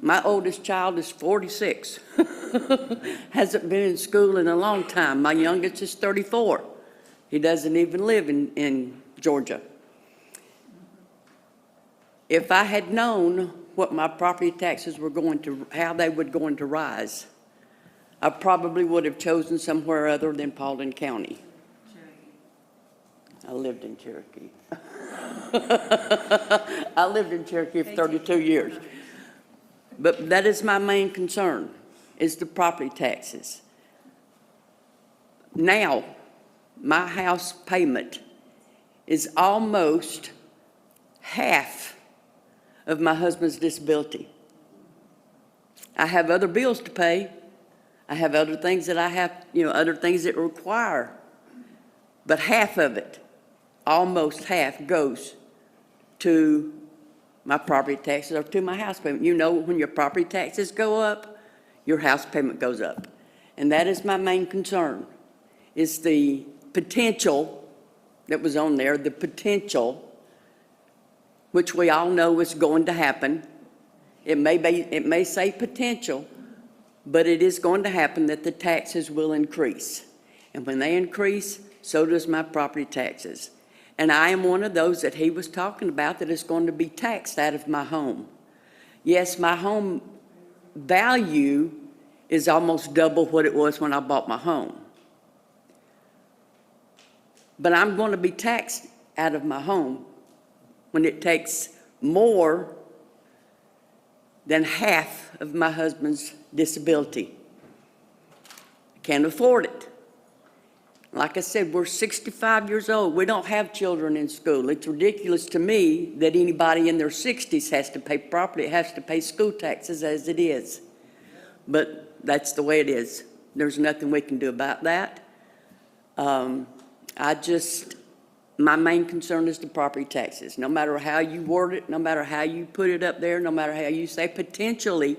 Speaker 10: My oldest child is 46. Hasn't been in school in a long time. My youngest is 34. He doesn't even live in Georgia. If I had known what my property taxes were how they were going to rise, I probably would have chosen somewhere other than Paulding County. I lived in Cherokee. I lived in Cherokee for 32 years. But that is my main concern, is the property taxes. Now, my house payment is almost half of my husband's disability. I have other bills to pay. I have other things that I have, other things that require. But half of it, almost half, goes to my property taxes or to my house payment. When your property taxes go up, your house payment goes up. And that is my main concern, is the potential that was on there, the potential, which we all know is going to happen. It may say potential, but it is going to happen that the taxes will increase. And when they increase, so does my property taxes. And I am one of those that he was talking about that is going to be taxed out of my home. Yes, my home value is almost double what it was when I bought my home. But I'm going to be taxed out of my home when it takes more than half of my husband's disability. Can't afford it. Like I said, we're 65 years old. We don't have children in school. It's ridiculous to me that anybody in their 60s has to pay school taxes as it is. But that's the way it is. There's nothing we can do about that. My main concern is the property taxes. No matter how you word it, no matter how you put it up there, no matter how you say potentially,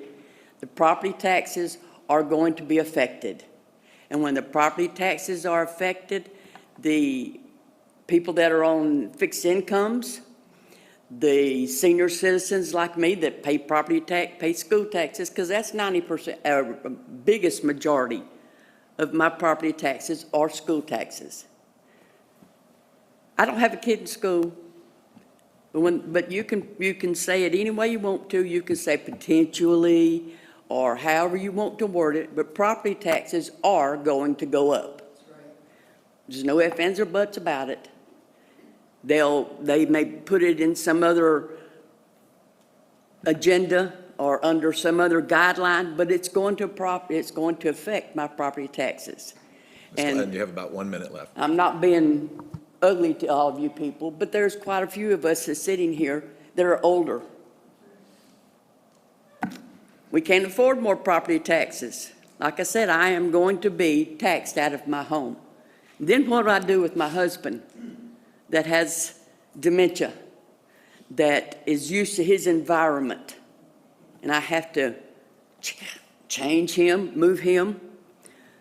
Speaker 10: the property taxes are going to be affected. And when the property taxes are affected, the people that are on fixed incomes, the senior citizens like me that pay property tax, pay school taxes, because that's 90%, biggest majority of my property taxes are school taxes. I don't have a kid in school, but you can say it any way you want to. You can say potentially or however you want to word it, but property taxes are going to go up. There's no ifs, ands, or buts about it. They may put it in some other agenda or under some other guideline, but it's going to affect my property taxes.
Speaker 1: Ms. Glenn, you have about 1 minute left.
Speaker 10: I'm not being ugly to all of you people, but there's quite a few of us that's sitting here that are older. We can't afford more property taxes. Like I said, I am going to be taxed out of my home. Then what do I do with my husband that has dementia, that is used to his environment, and I have to change him, move him?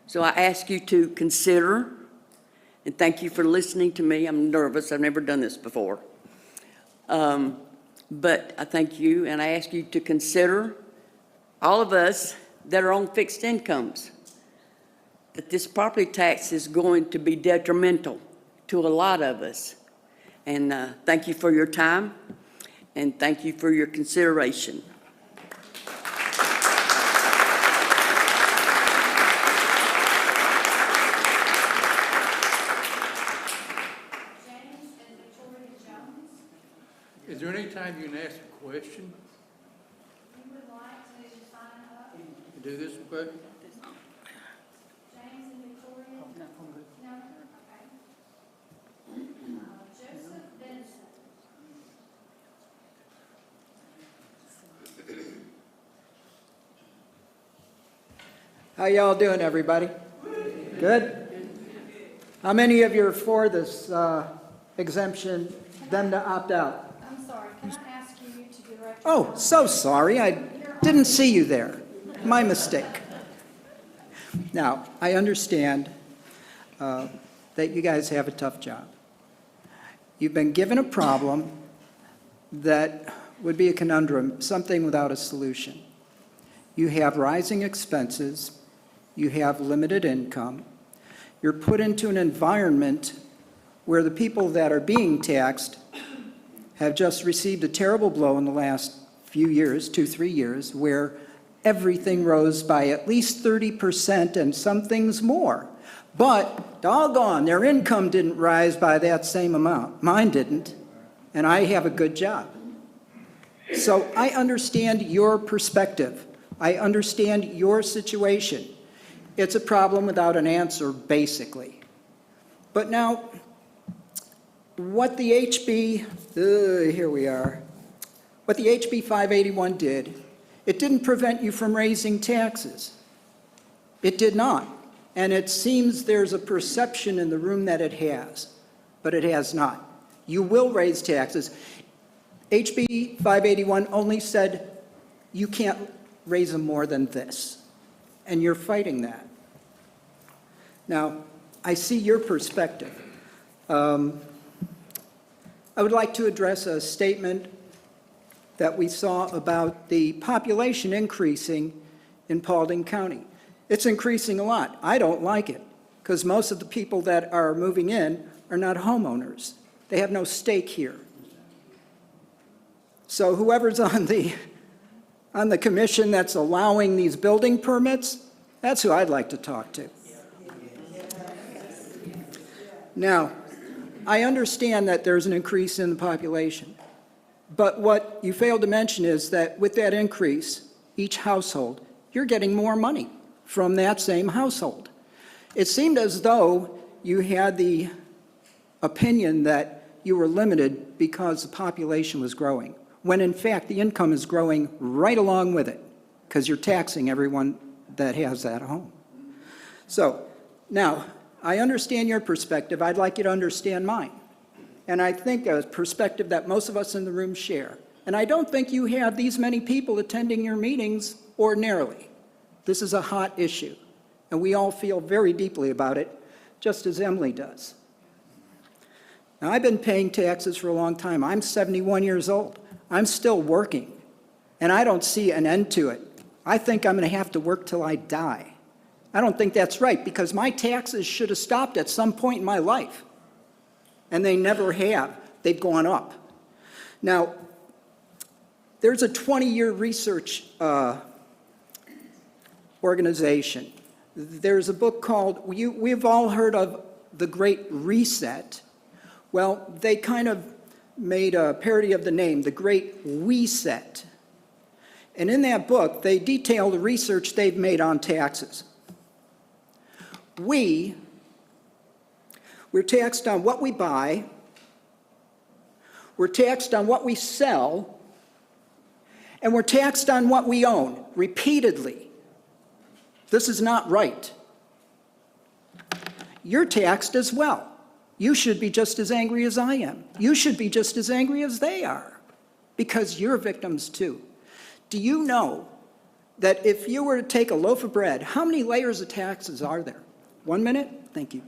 Speaker 10: So I ask you to consider, and thank you for listening to me. I'm nervous. I've never done this before. But I thank you, and I ask you to consider all of us that are on fixed incomes, that this property tax is going to be detrimental to a lot of us. And thank you for your time, and thank you for your consideration.
Speaker 11: Is there any time you can ask a question?
Speaker 2: You would like to sign up?
Speaker 11: Do this quick?
Speaker 2: James and Victoria? No? Okay. Joseph Benson.
Speaker 12: How y'all doing, everybody? Good? How many of you are for this exemption, them to opt out?
Speaker 2: I'm sorry, can I ask you to direct?
Speaker 12: Oh, so sorry, I didn't see you there. My mistake. Now, I understand that you guys have a tough job. You've been given a problem that would be a conundrum, something without a solution. You have rising expenses, you have limited income, you're put into an environment where the people that are being taxed have just received a terrible blow in the last few years, 2-3 years, where everything rose by at least 30% and some things more. But doggone, their income didn't rise by that same amount. Mine didn't, and I have a good job. So I understand your perspective. I understand your situation. It's a problem without an answer, basically. But now, what the what the HB581 did, it didn't prevent you from raising taxes. It did not. And it seems there's a perception in the room that it has, but it has not. You will raise taxes. HB581 only said you can't raise them more than this. and you're fighting that. Now, I see your perspective. I would like to address a statement that we saw about the population increasing in Paulding County. It's increasing a lot. I don't like it, because most of the people that are moving in are not homeowners. They have no stake here. So whoever's on the commission that's allowing these building permits, that's who I'd like to talk to. Now, I understand that there's an increase in the population, but what you failed to mention is that with that increase, each household, you're getting more money from that same household. It seemed as though you had the opinion that you were limited because the population was growing, when in fact the income is growing right along with it, because you're taxing everyone that has that home. So now, I understand your perspective. I'd like you to understand mine. And I think a perspective that most of us in the room share. And I don't think you have these many people attending your meetings ordinarily. This is a hot issue, and we all feel very deeply about it, just as Emily does. Now, I've been paying taxes for a long time. I'm 71 years old. I'm still working, and I don't see an end to it. I think I'm going to have to work till I die. I don't think that's right, because my taxes should have stopped at some point in my life, and they never have. They've gone up. Now, there's a 20-year research organization. There's a book called, we've all heard of The Great Reset. Well, they kind of made a parody of the name, The Great We Set. And in that book, they detail the research they've made on taxes. We're taxed on what we buy, we're taxed on what we sell, and we're taxed on what we own, repeatedly. This is not right. You're taxed as well. You should be just as angry as I am. You should be just as angry as they are, because you're victims too. Do you know that if you were to take a loaf of bread, how many layers of taxes are there? 1 minute? Thank you.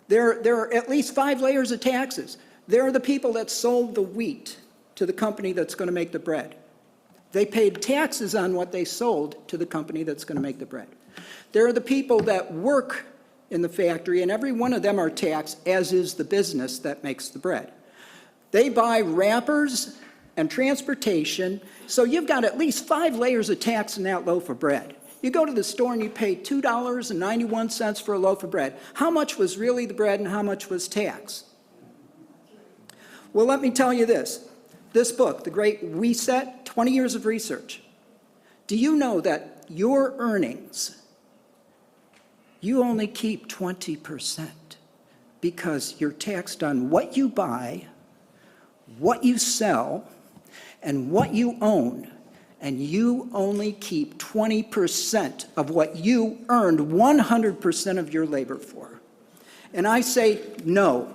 Speaker 12: There are at least 5 layers of taxes. There are the people that sold the wheat to the company that's going to make the bread. They paid taxes on what they sold to the company that's going to make the bread. There are the people that work in the factory, and every one of them are taxed, as is the business that makes the bread. They buy wrappers and transportation, so you've got at least 5 layers of tax in that loaf of bread. You go to the store and you pay $2.91 for a loaf of bread. How much was really the bread and how much was tax? Well, let me tell you this. This book, The Great Reset, 20 years of research. Do you know that your earnings, you only keep 20%, because you're taxed on what you buy, what you sell, and what you own. And you only keep 20% of what you earned 100% of your labor for. And I say no.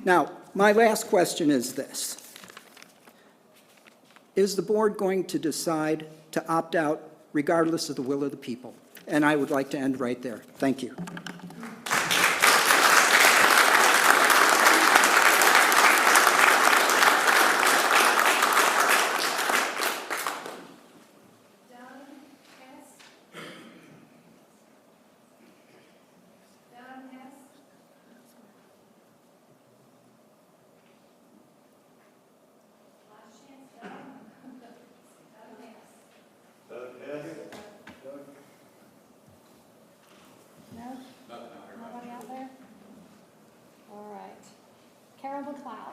Speaker 12: Now, my last question is this. Is the board going to decide to opt out regardless of the will of the people? And I would like to end right there. Thank you.
Speaker 2: Nobody out there? All right. Carol McLeod.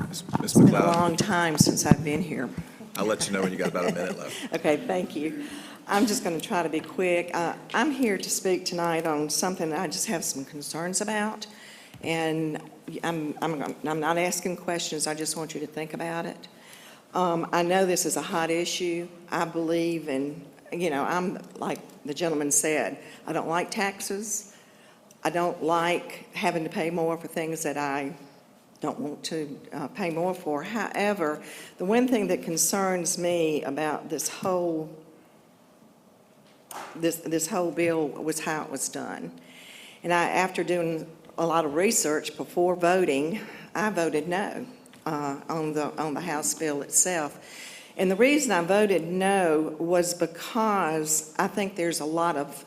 Speaker 1: Ms.
Speaker 13: It's been a
Speaker 1: McLeod,
Speaker 13: long time since I've been here.
Speaker 1: I'll let you know when you got about a minute left.
Speaker 13: Okay, thank you. I'm just going to try to be quick. I'm here to speak tonight on something that I just have some concerns about, and I'm not asking questions. I just want you to think about it. I know this is a hot issue. I believe in, I'm like the gentleman said, I don't like taxes. I don't like having to pay more for things that I don't want to pay more for. However, the one thing that concerns me about this whole bill was how it was done. And after doing a lot of research before voting, I voted no on the House bill itself. And the reason I voted no was because I think there's a lot of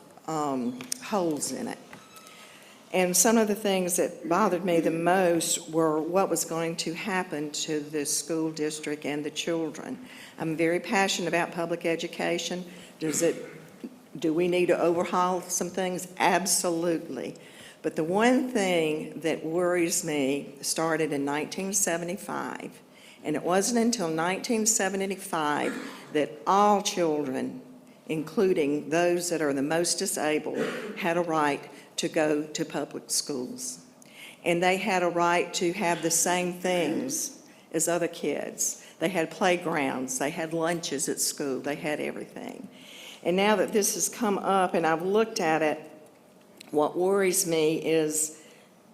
Speaker 13: holes in it. And some of the things that bothered me the most were what was going to happen to the school district and the children. I'm very passionate about public education. Do we need to overhaul some things? Absolutely. But the one thing that worries me started in 1975, and it wasn't until 1975 that all children, including those that are the most disabled, had a right to go to public schools. And they had a right to have the same things as other kids. They had playgrounds, they had lunches at school, they had everything. And now that this has come up and I've looked at it, what worries me is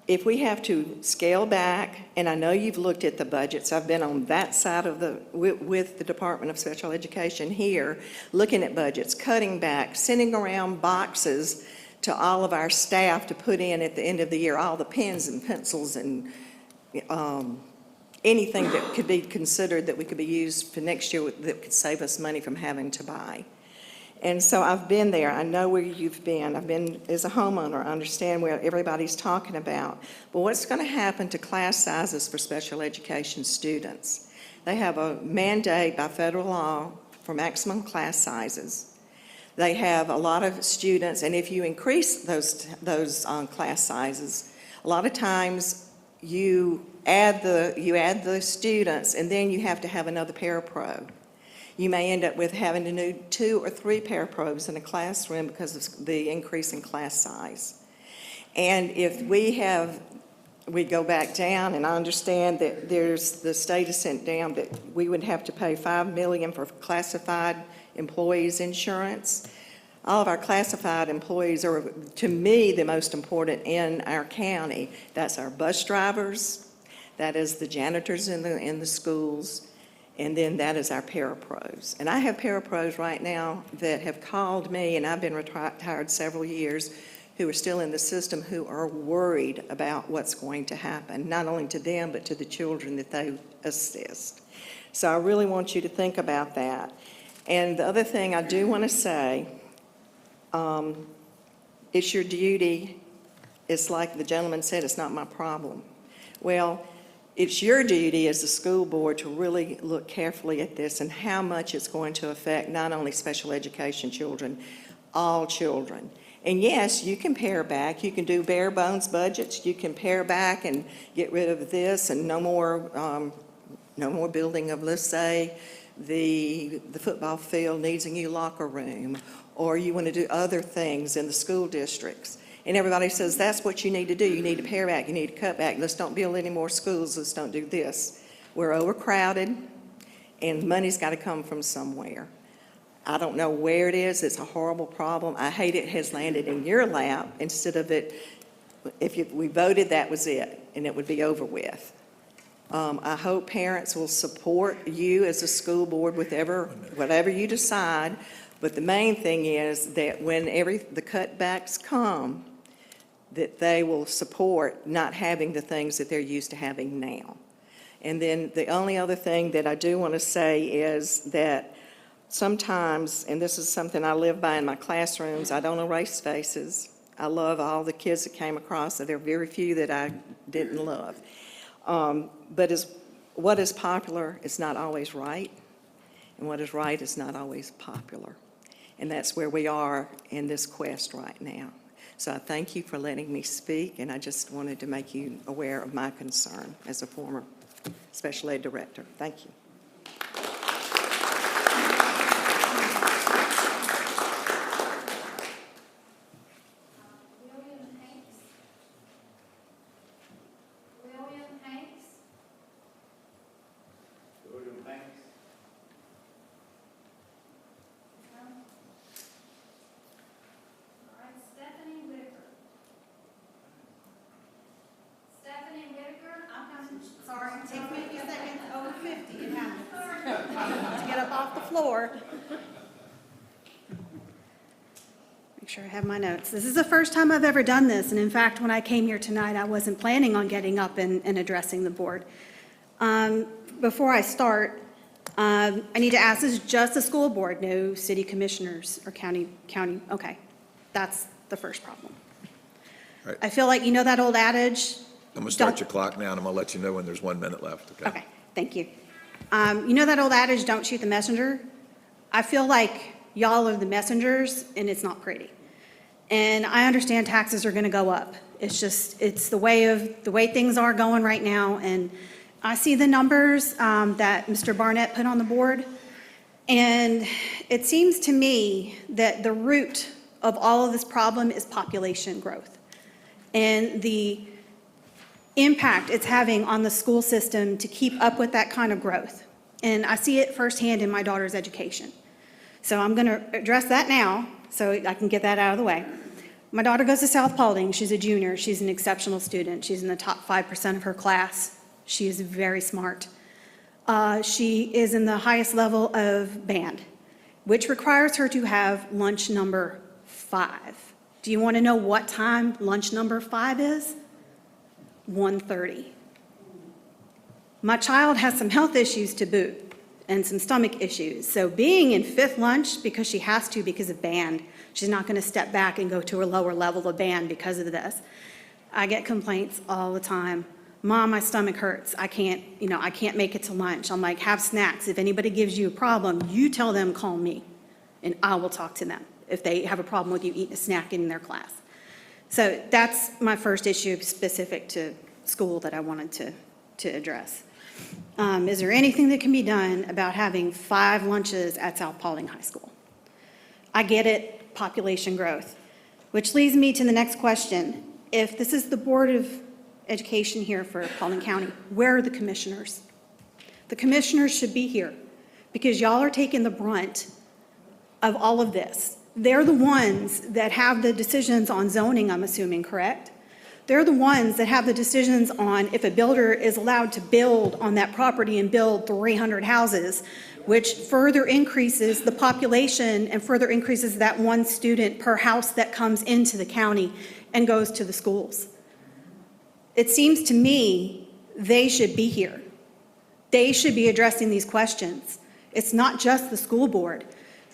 Speaker 13: if we have to scale back, and I know you've looked at the budgets, I've been on that side of with the Department of Special Education here, looking at budgets, cutting back, sending around boxes to all of our staff to put in at the end of the year, all the pens and pencils and anything that could be considered that we could be used for next year that could save us money from having to buy. And so I've been there. I know where you've been. I've been as a homeowner. I understand where everybody's talking about. But what's going to happen to class sizes for special education students? They have a mandate by federal law for maximum class sizes. They have a lot of students, and if you increase those class sizes, a lot of times you add the students, and then you have to have another parapro. You may end up with having to do 2 or 3 parapros in a classroom because of the increase in class size. And if we go back down, and I understand that the state has sent down that we would have to pay $5 million for classified employees' insurance. All of our classified employees are, to me, the most important in our county. That's our bus drivers, that is the janitors in the schools, and then that is our parapros. And I have parapros right now that have called me, and I've been retired several years, who are still in the system who are worried about what's going to happen, not only to them, but to the children that they assist. So I really want you to think about that. And the other thing I do want to say, it's your duty. It's like the gentleman said, it's not my problem. Well, it's your duty as the school board to really look carefully at this and how much it's going to affect not only special education children, all children. And yes, you can pare back. You can do bare bones budgets. You can pare back and get rid of this and no more building of, let's say, the football field needs a new locker room, or you want to do other things in the school districts. And everybody says, that's what you need to do. You need to pare back. You need to cut back. Let's don't build any more schools. Let's don't do this. We're overcrowded, and money's got to come from somewhere. I don't know where it is. It's a horrible problem. I hate it has landed in your lap instead of it, we voted, that was it, and it would be over with. I hope parents will support you as a school board with whatever you decide, but the main thing is that when the cutbacks come, that they will support not having the things that they're used to having now. And then the only other thing that I do want to say is that sometimes, and this is something I live by in my classrooms, I don't erase faces. I love all the kids that came across, so there are very few that I didn't love. But what is popular is not always right, and what is right is not always popular. And that's where we are in this quest right now. So I thank you for letting me speak, and I just wanted to make you aware of my concern as a former special ed director. Thank you.
Speaker 3: 50, it happens. To get up off the floor. Make sure I have my notes. This is the first time I've ever done this, and in fact, when I came here tonight, I wasn't planning on getting up and addressing the board. Before I start, I need to ask, this is just the school board, no city commissioners or county, okay. That's the first problem.
Speaker 1: All right.
Speaker 3: I feel like, you know that old adage?
Speaker 1: I'm going to start your clock now, and I'm going to let you know when there's 1 minute left, okay?
Speaker 3: Okay, thank you. You know that old adage, don't shoot the messenger? I feel like y'all are the messengers, and it's not pretty. And I understand taxes are gonna go up. It's just, it's the way things are going right now, and I see the numbers that Mr. Barnett put on the board, and it seems to me that the root of all of this problem is population growth and the impact it's having on the school system to keep up with that kind of growth. And I see it firsthand in my daughter's education. So I'm going to address that now so I can get that out of the way. My daughter goes to South Paulding. She's a junior. She's an exceptional student. She's in the top 5% of her class. She is very smart. She is in the highest level of band, which requires her to have lunch number 5. Do you want to know what time lunch number 5 is? 1:30. My child has some health issues to boot and some stomach issues. So being in 5th lunch because she has to because of band, she's not going to step back and go to a lower level of band because of this. I get complaints all the time. Mom, my stomach hurts. I can't make it to lunch. I'm like, have snacks. If anybody gives you a problem, you tell them, call me, and I will talk to them if they have a problem with you eating a snack in their class. So that's my first issue specific to school that I wanted to address. Is there anything that can be done about having 5 lunches at South Paulding High School? I get it, population growth, which leads me to the next question. If this is the Board of Education here for Paulding County, where are the commissioners? The commissioners should be here because y'all are taking the brunt of all of this. They're the ones that have the decisions on zoning, I'm assuming, correct? They're the ones that have the decisions on if a builder is allowed to build on that property and build 300 houses, which further increases the population and further increases that 1 student per house that comes into the county and goes to the schools. It seems to me they should be here. They should be addressing these questions. It's not just the school board.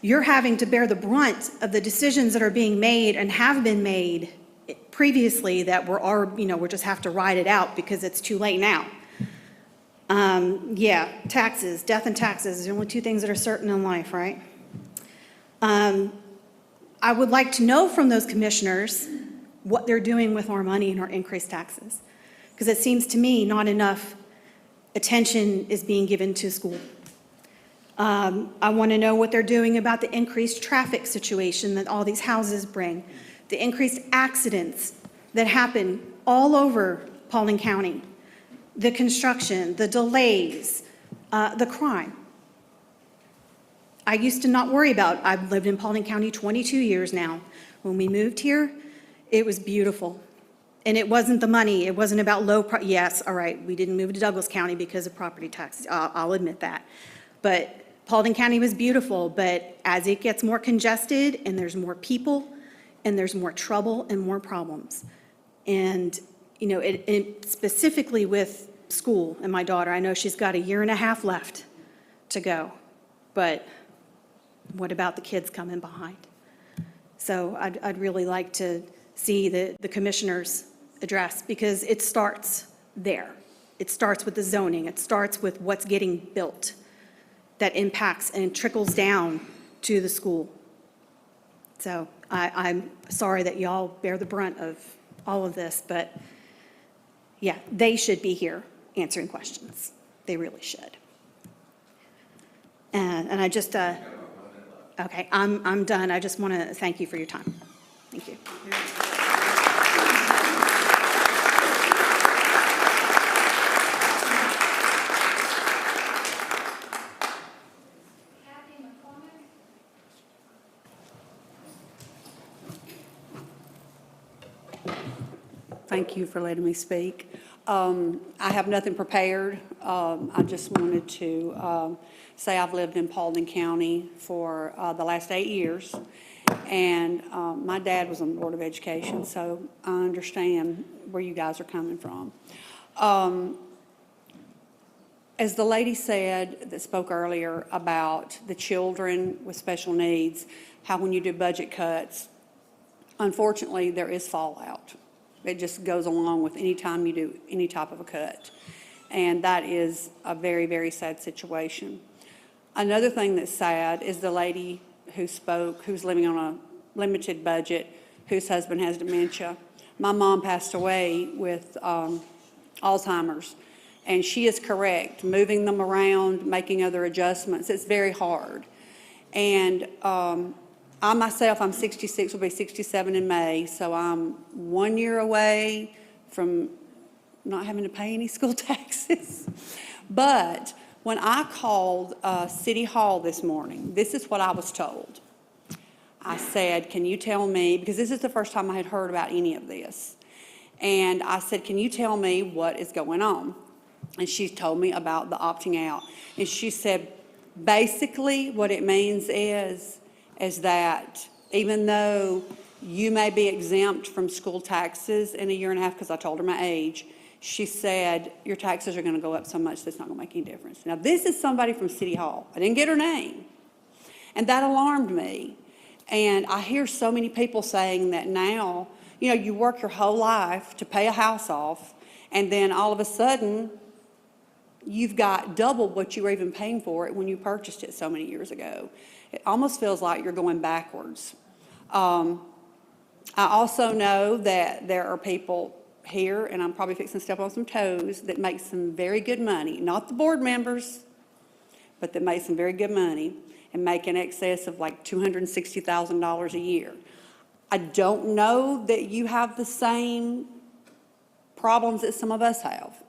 Speaker 3: You're having to bear the brunt of the decisions that are being made and have been made previously that we just have to ride it out because it's too late now. Yeah, taxes, death and taxes are the only 2 things that are certain in life, right? I would like to know from those commissioners what they're doing with our money and our increased taxes. Because it seems to me not enough attention is being given to school. I want to know what they're doing about the increased traffic situation that all these houses bring, the increased accidents that happen all over Paulding County, the construction, the delays, the crime. I used to not worry about, I've lived in Paulding County 22 years now. When we moved here, it was beautiful. And it wasn't the money, it wasn't about yes, all right, we didn't move to Douglas County because of property taxes, I'll admit that. But Paulding County was beautiful, but as it gets more congested and there's more people and there's more trouble and more problems. And, it specifically with school and my daughter, I know she's got 1.5 years left to go, but what about the kids coming behind? So I'd really like to see the commissioners address because it starts there. It starts with the zoning. It starts with what's getting built that impacts and trickles down to the school. So I'm sorry that y'all bear the brunt of all of this, but yeah, they should be here answering questions. They really should. And I just, okay, I'm done. I just want to thank you for your time. Thank you.
Speaker 14: Thank you for letting me speak. I have nothing prepared. I just wanted to say I've lived in Paulding County for the last 8 years, and my dad was on the Board of Education, so I understand where you guys are coming from. As the lady said that spoke earlier about the children with special needs, how when you do budget cuts, unfortunately, there is fallout. It just goes along with any time you do any type of a cut. And that is a very, very sad situation. Another thing that's sad is the lady who spoke, who's living on a limited budget, whose husband has dementia. My mom passed away with Alzheimer's. And she is correct, moving them around, making other adjustments, it's very hard. And I myself, I'm 66, will be 67 in May, so I'm 1 year away from not having to pay any school taxes. But when I called City Hall this morning, this is what I was told. I said, can you tell me, because this is the first time I had heard about any of this. And I said, can you tell me what is going on? And she told me about the opting out. And she said, basically what it means is that even though you may be exempt from school taxes in 1.5 years, because I told her my age, she said, your taxes are going to go up so much that's not going to make any difference. Now, this is somebody from City Hall. I didn't get her name. And that alarmed me. And I hear so many people saying that now, you know, you work your whole life to pay a house off, and then all of a sudden, you've got double what you were even paying for it when you purchased it so many years ago. It almost feels like you're going backwards. I also know that there are people here, and I'm probably fixing to step on some toes, that make some very good money. Not the board members, but that make some very good money and make in excess of like $260,000 a year. I don't know that you have the same problems that some of us have.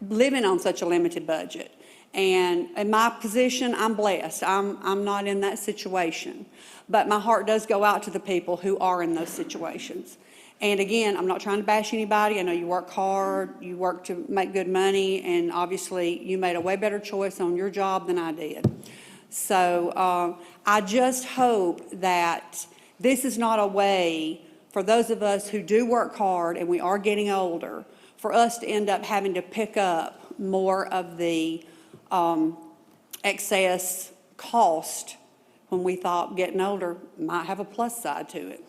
Speaker 14: Living on such a limited budget. And in my position, I'm blessed. I'm not in that situation. But my heart does go out to the people who are in those situations. And again, I'm not trying to bash anybody. I know you work hard, you work to make good money, and obviously you made a way better choice on your job than I did. So I just hope that this is not a way for those of us who do work hard and we are getting older, for us to end up having to pick up more of the excess cost when we thought getting older might have a plus side to it.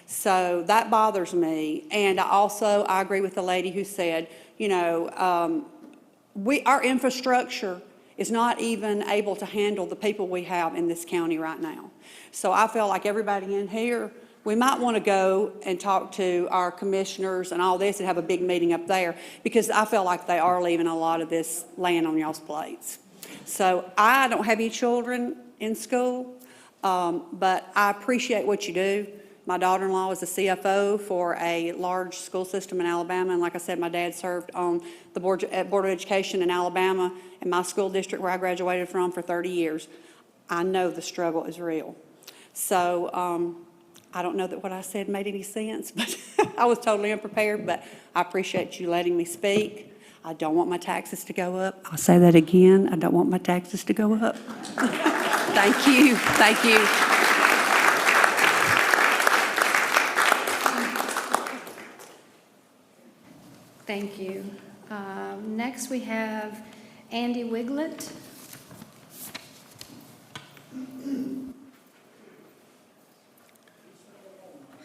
Speaker 14: So that bothers me. And I agree with the lady who said, you know, our infrastructure is not even able to handle the people we have in this county right now. So I feel like everybody in here, we might want to go and talk to our commissioners and all this and have a big meeting up there, because I feel like they are leaving a lot of this laying on y'all's plates. So I don't have any children in school, but I appreciate what you do. My daughter-in-law is the CFO for a large school system in Alabama, and like I said, my dad served on the Board of Education in Alabama in my school district where I graduated from for 30 years. I know the struggle is real. So I don't know that what I said made any sense, but I was totally unprepared, but I appreciate you letting me speak. I don't want my taxes to go up. I'll say that again. I don't want my taxes to go up. Thank you. Thank you.
Speaker 2: Thank you. Next, we have Andy Wiglet.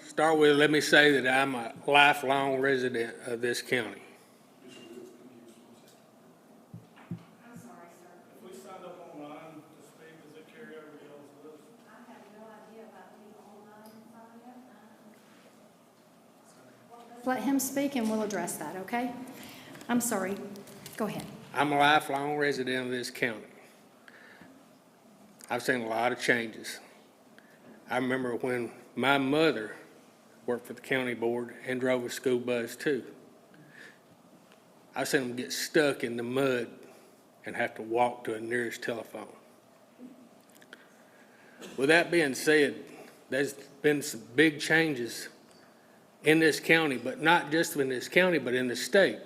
Speaker 11: Start with, let me say that I'm a lifelong resident of this county.
Speaker 2: I'm sorry, sir.
Speaker 7: If we signed up online to speak, does it carry over to y'all's list?
Speaker 2: I have no idea about people online signing up. Let him speak and we'll address that, okay? I'm sorry. Go ahead.
Speaker 11: I'm a lifelong resident of this county. I've seen a lot of changes. I remember when my mother worked for the county board and drove a school bus too. I've seen them get stuck in the mud and have to walk to the nearest telephone. With that being said, there's been some big changes in this county, but not just in this county, but in the state.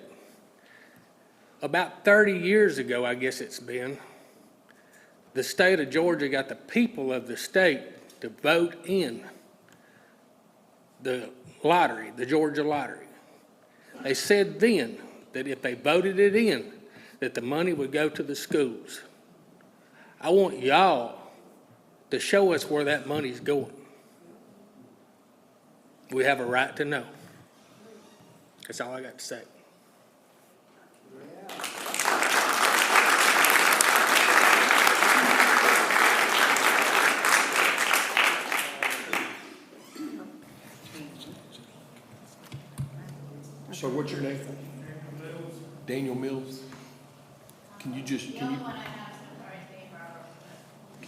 Speaker 11: About 30 years ago, I guess it's been, the state of Georgia got the people of the state to vote in the lottery, the Georgia lottery. They said then that if they voted it in, that the money would go to the schools. I want y'all to show us where that money's going. We have a right to know. That's all I got to say.
Speaker 4: So what's your name? Daniel Mills. Can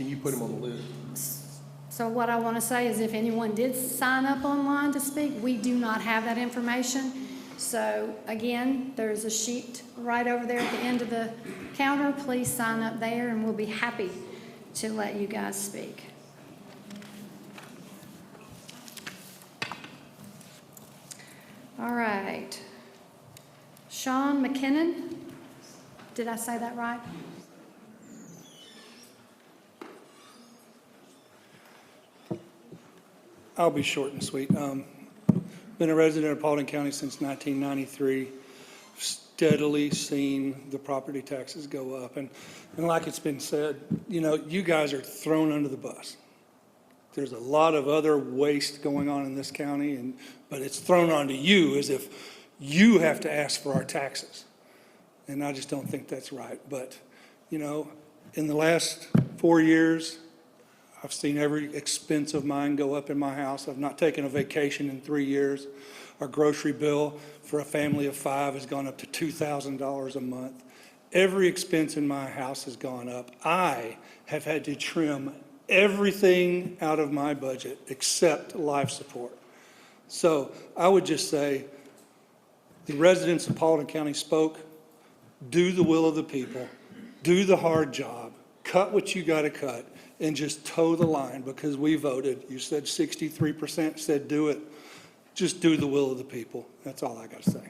Speaker 4: you put him on the list?
Speaker 2: So what I want to say is if anyone did sign up online to speak, we do not have that information. So again, there's a sheet right over there at the end of the counter. Please sign up there and we'll be happy to let you guys speak. All right. Sean McKinnon, did I say that right?
Speaker 15: I'll be short and sweet. Been a resident of Paulding County since 1993. Steadily seen the property taxes go up. And like it's been said, you know, you guys are thrown under the bus. There's a lot of other waste going on in this county, but it's thrown onto you as if you have to ask for our taxes. And I just don't think that's right. But, you know, in the last 4 years, I've seen every expense of mine go up in my house. I've not taken a vacation in 3 years. Our grocery bill for a family of 5 has gone up to $2,000 a month. Every expense in my house has gone up. I have had to trim everything out of my budget except life support. So I would just say the residents of Paulding County spoke. Do the will of the people. Do the hard job. Cut what you got to cut. And just toe the line because we voted. You said 63% said do it. Just do the will of the people. That's all I got to say.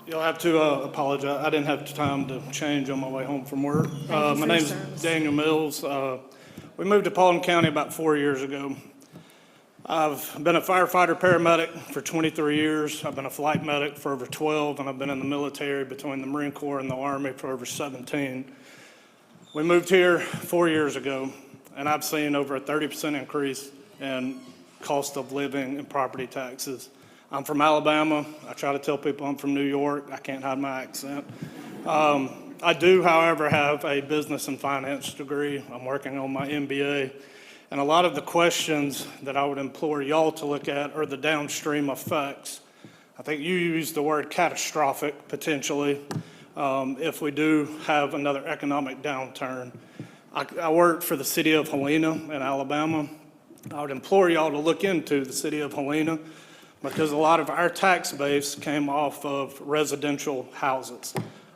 Speaker 7: You'll have to apologize. I didn't have time to change on my way home from work. My name's Daniel Mills. We moved to Paulding County about 4 years ago. I've been a firefighter paramedic for 23 years. I've been a flight medic for over 12, and I've been in the military between the Marine Corps and the Army for over 17. We moved here 4 years ago, and I've seen over a 30% increase in cost of living and property taxes. I'm from Alabama. I try to tell people I'm from New York. I can't hide my accent. I do, however, have a business and finance degree. I'm working on my MBA. And a lot of the questions that I would implore y'all to look at are the downstream effects. I think you used the word catastrophic, potentially, if we do have another economic downturn. I work for the city of Helena in Alabama. I would implore y'all to look into the city of Helena, because a lot of our tax base came off of residential houses.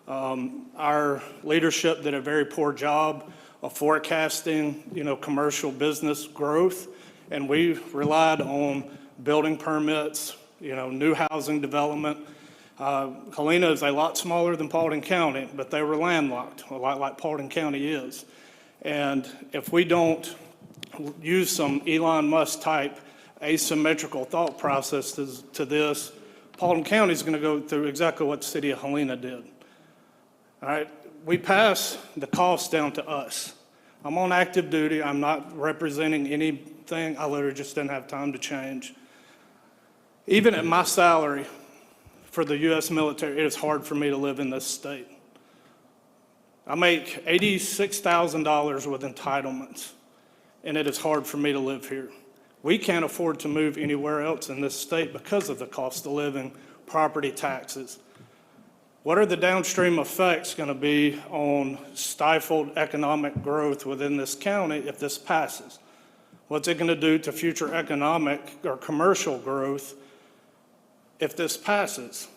Speaker 7: Our leadership did a very poor job of forecasting, commercial business growth, and we relied on building permits, new housing development. Helena is a lot smaller than Paulding County, but they were landlocked, a lot like Paulding County is. And if we don't use some Elon Musk type asymmetrical thought processes to this, Paulding County is going to go through exactly what the city of Helena did. All right, we pass the cost down to us. I'm on active duty. I'm not representing anything. I literally just didn't have time to change. Even at my salary for the U.S. military, it is hard for me to live in this state. I make $86,000 with entitlements, and it is hard for me to live here. We can't afford to move anywhere else in this state because of the cost of living, property taxes. What are the downstream effects going to be on stifled economic growth within this county if this passes? What's it going to do to future economic or commercial growth if this passes?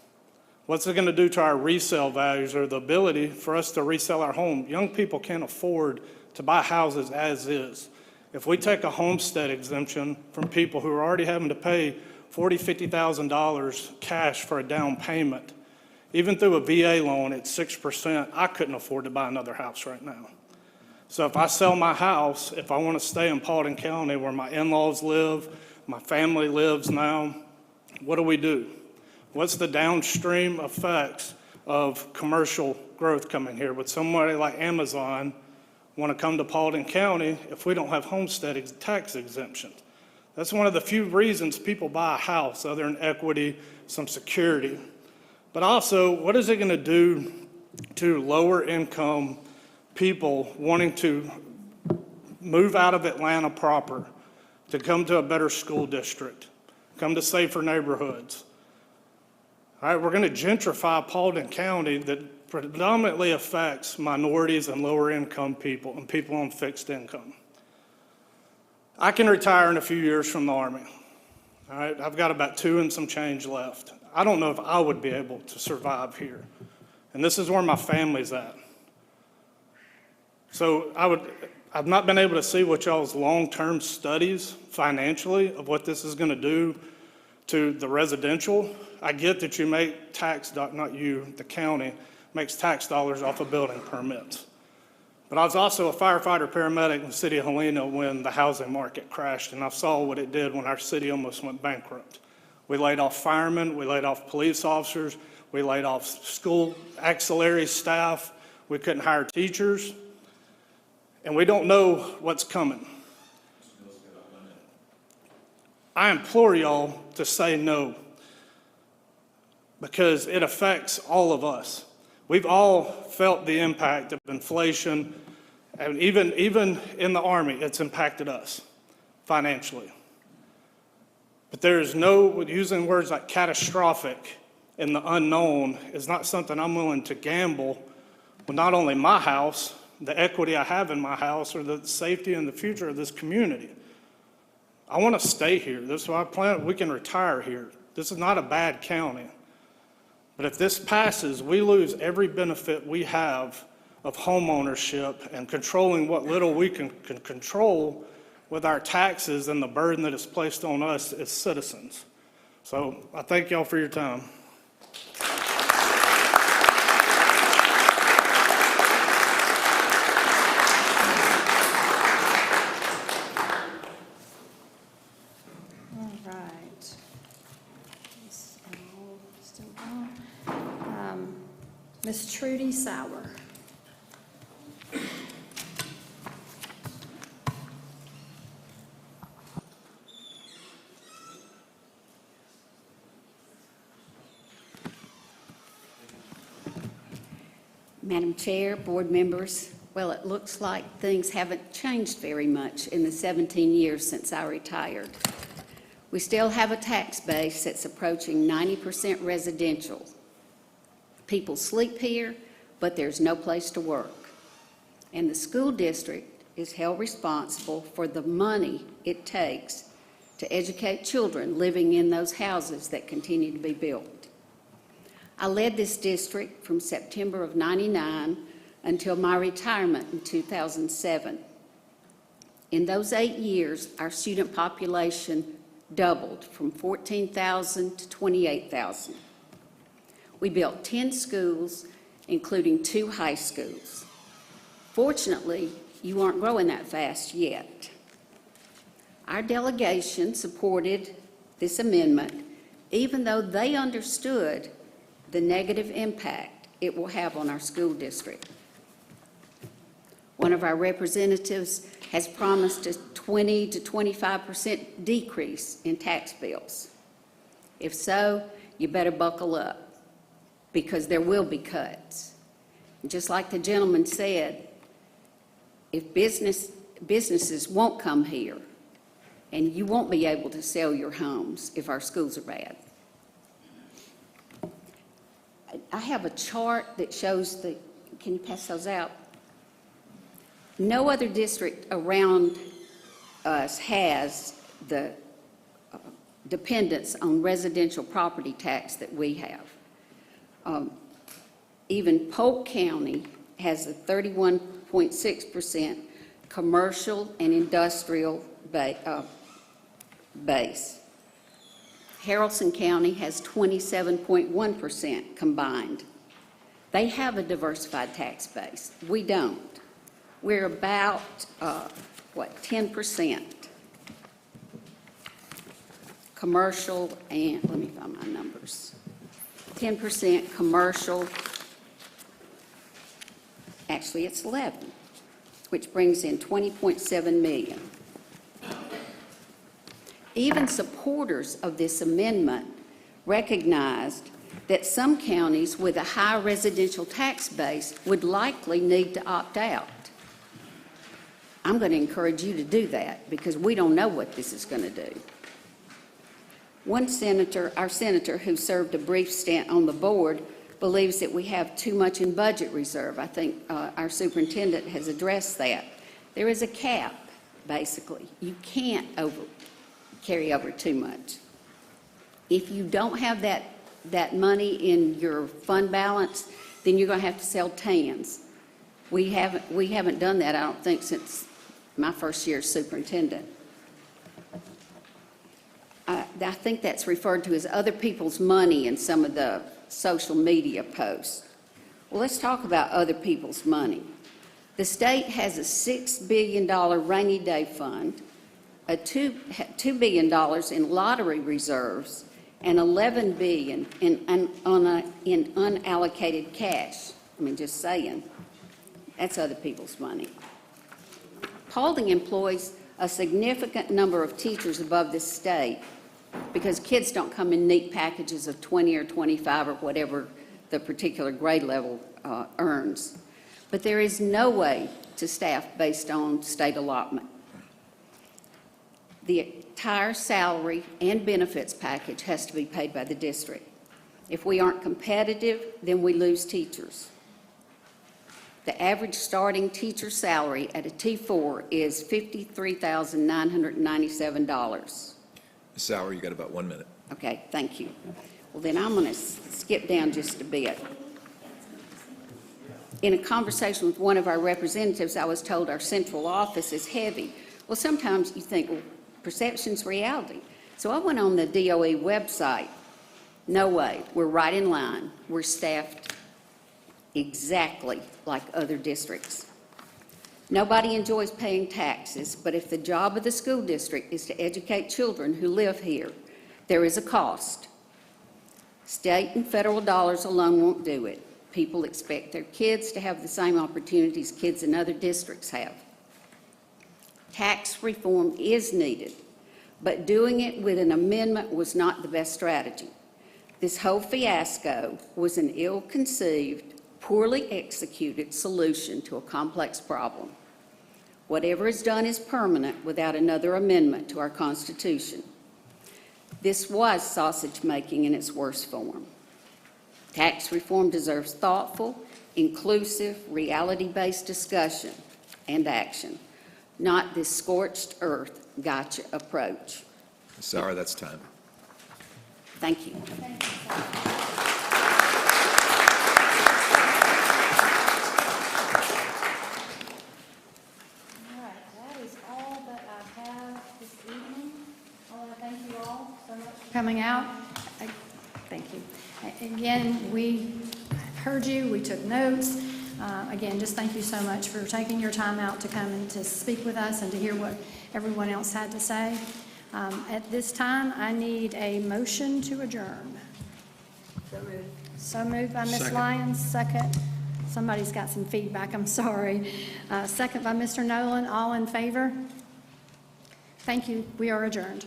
Speaker 7: What's it going to do to our resale values or the ability for us to resell our home? Young people can't afford to buy houses as is. If we take a homestead exemption from people who are already having to pay $40,000, $50,000 cash for a down payment, even through a VA loan at 6%, I couldn't afford to buy another house right now. So if I sell my house, if I want to stay in Paulding County where my in-laws live, my family lives now, what do? What's the downstream effects of commercial growth coming here? Would somebody like Amazon want to come to Paulding County if we don't have homestead tax exemptions? That's one of the few reasons people buy a house, other than equity, some security. But also, what is it going to do to lower income people wanting to move out of Atlanta proper to come to a better school district, come to safer neighborhoods? All right, we're going to gentrify Paulding County that predominantly affects minorities and lower income people and people on fixed income. I can retire in a few years from the Army. All right, I've got about 2 and some change left. I don't know if I would be able to survive here. And this is where my family's at. So I've not been able to see what y'all's long-term studies financially of what this is going to do to the residential. I get that you make tax, not you, the county, makes tax dollars off of building permits. But I was also a firefighter paramedic in the city of Helena when the housing market crashed, and I saw what it did when our city almost went bankrupt. We laid off firemen, we laid off police officers, we laid off school auxiliary staff, we couldn't hire teachers, and we don't know what's coming. I implore y'all to say no, because it affects all of us. We've all felt the impact of inflation, and even in the Army, it's impacted us financially. But there is no, using words like catastrophic and the unknown is not something I'm willing to gamble with not only my house, the equity I have in my house, or the safety and the future of this community. I want to stay here. This is why I plan, we can retire here. This is not a bad county. But if this passes, we lose every benefit we have of home ownership and controlling what little we can control with our taxes and the burden that is placed on us as citizens. So I thank y'all for your time.
Speaker 2: All right. Still on. Ms. Trudy Sauer.
Speaker 16: Madam Chair, board members, well, it looks like things haven't changed very much in the 17 years since I retired. We still have a tax base that's approaching 90% residential. People sleep here, but there's no place to work. And the school district is held responsible for the money it takes to educate children living in those houses that continue to be built. I led this district from September of '99 until my retirement in 2007. In those 8 years, our student population doubled from 14,000 to 28,000. We built 10 schools, including 2 high schools. Fortunately, you aren't growing that fast yet. Our delegation supported this amendment, even though they understood the negative impact it will have on our school district. One of our representatives has promised a 20 to 25% decrease in tax bills. If so, you better buckle up, because there will be cuts. Just like the gentleman said, if businesses won't come here, and you won't be able to sell your homes if our schools are bad. I have a chart that shows the, can you pass those out? No other district around us has the dependence on residential property tax that we have. Even Polk County has a 31.6% commercial and industrial base. Haralson County has 27.1% combined. They have a diversified tax base. We don't. We're about, 10% commercial and, let me find my numbers, 10% commercial, actually it's 11, which brings in 20.7 million. Even supporters of this amendment recognized that some counties with a high residential tax base would likely need to opt out. I'm going to encourage you to do that because we don't know what this is going to do. One senator, our senator who served a brief stint on the board, believes that we have too much in budget reserve. I think our superintendent has addressed that. There is a cap, basically. You can't carry over too much. If you don't have that money in your fund balance, then you're going to have to sell TANs. We haven't done that, I don't think, since my first year as superintendent. I think that's referred to as other people's money in some of the social media posts. Well, let's talk about other people's money. The state has a $6 billion rainy day fund, a $2 billion in lottery reserves, and $11 billion in unallocated cash. I mean, just saying, that's other people's money. Paulding employs a significant number of teachers above the state because kids don't come in neat packages of 20 or 25 or whatever the particular grade level earns. But there is no way to staff based on state allotment. The entire salary and benefits package has to be paid by the district. If we aren't competitive, then we lose teachers. The average starting teacher salary at a T4 is $53,997.
Speaker 1: Salary, you got about 1 minute.
Speaker 16: Okay, thank you. Well, then I'm going to skip down just a bit. In a conversation with one of our representatives, I was told our central office is heavy. Well, sometimes you think, well, perception's reality. So I went on the DOE website. No way. We're right in line. We're staffed exactly like other districts. Nobody enjoys paying taxes, but if the job of the school district is to educate children who live here, there is a cost. State and federal dollars alone won't do it. People expect their kids to have the same opportunities kids in other districts have. Tax reform is needed, but doing it with an amendment was not the best strategy. This whole fiasco was an ill-conceived, poorly executed solution to a complex problem. Whatever is done is permanent without another amendment to our Constitution. This was sausage-making in its worst form. Tax reform deserves thoughtful, inclusive, reality-based discussion and action, not this scorched earth gotcha approach.
Speaker 1: Sorry, that's time.
Speaker 16: Thank you.
Speaker 2: Coming out. Thank you. Again, we heard you, we took notes. Again, just thank you so much for taking your time out to come and to speak with us and to hear what everyone else had to say. At this time, I need a motion to adjourn. So moved by Ms. Lyons, second. Somebody's got some feedback, I'm sorry. Second by Mr. Nolan, all in favor? Thank you, we are adjourned.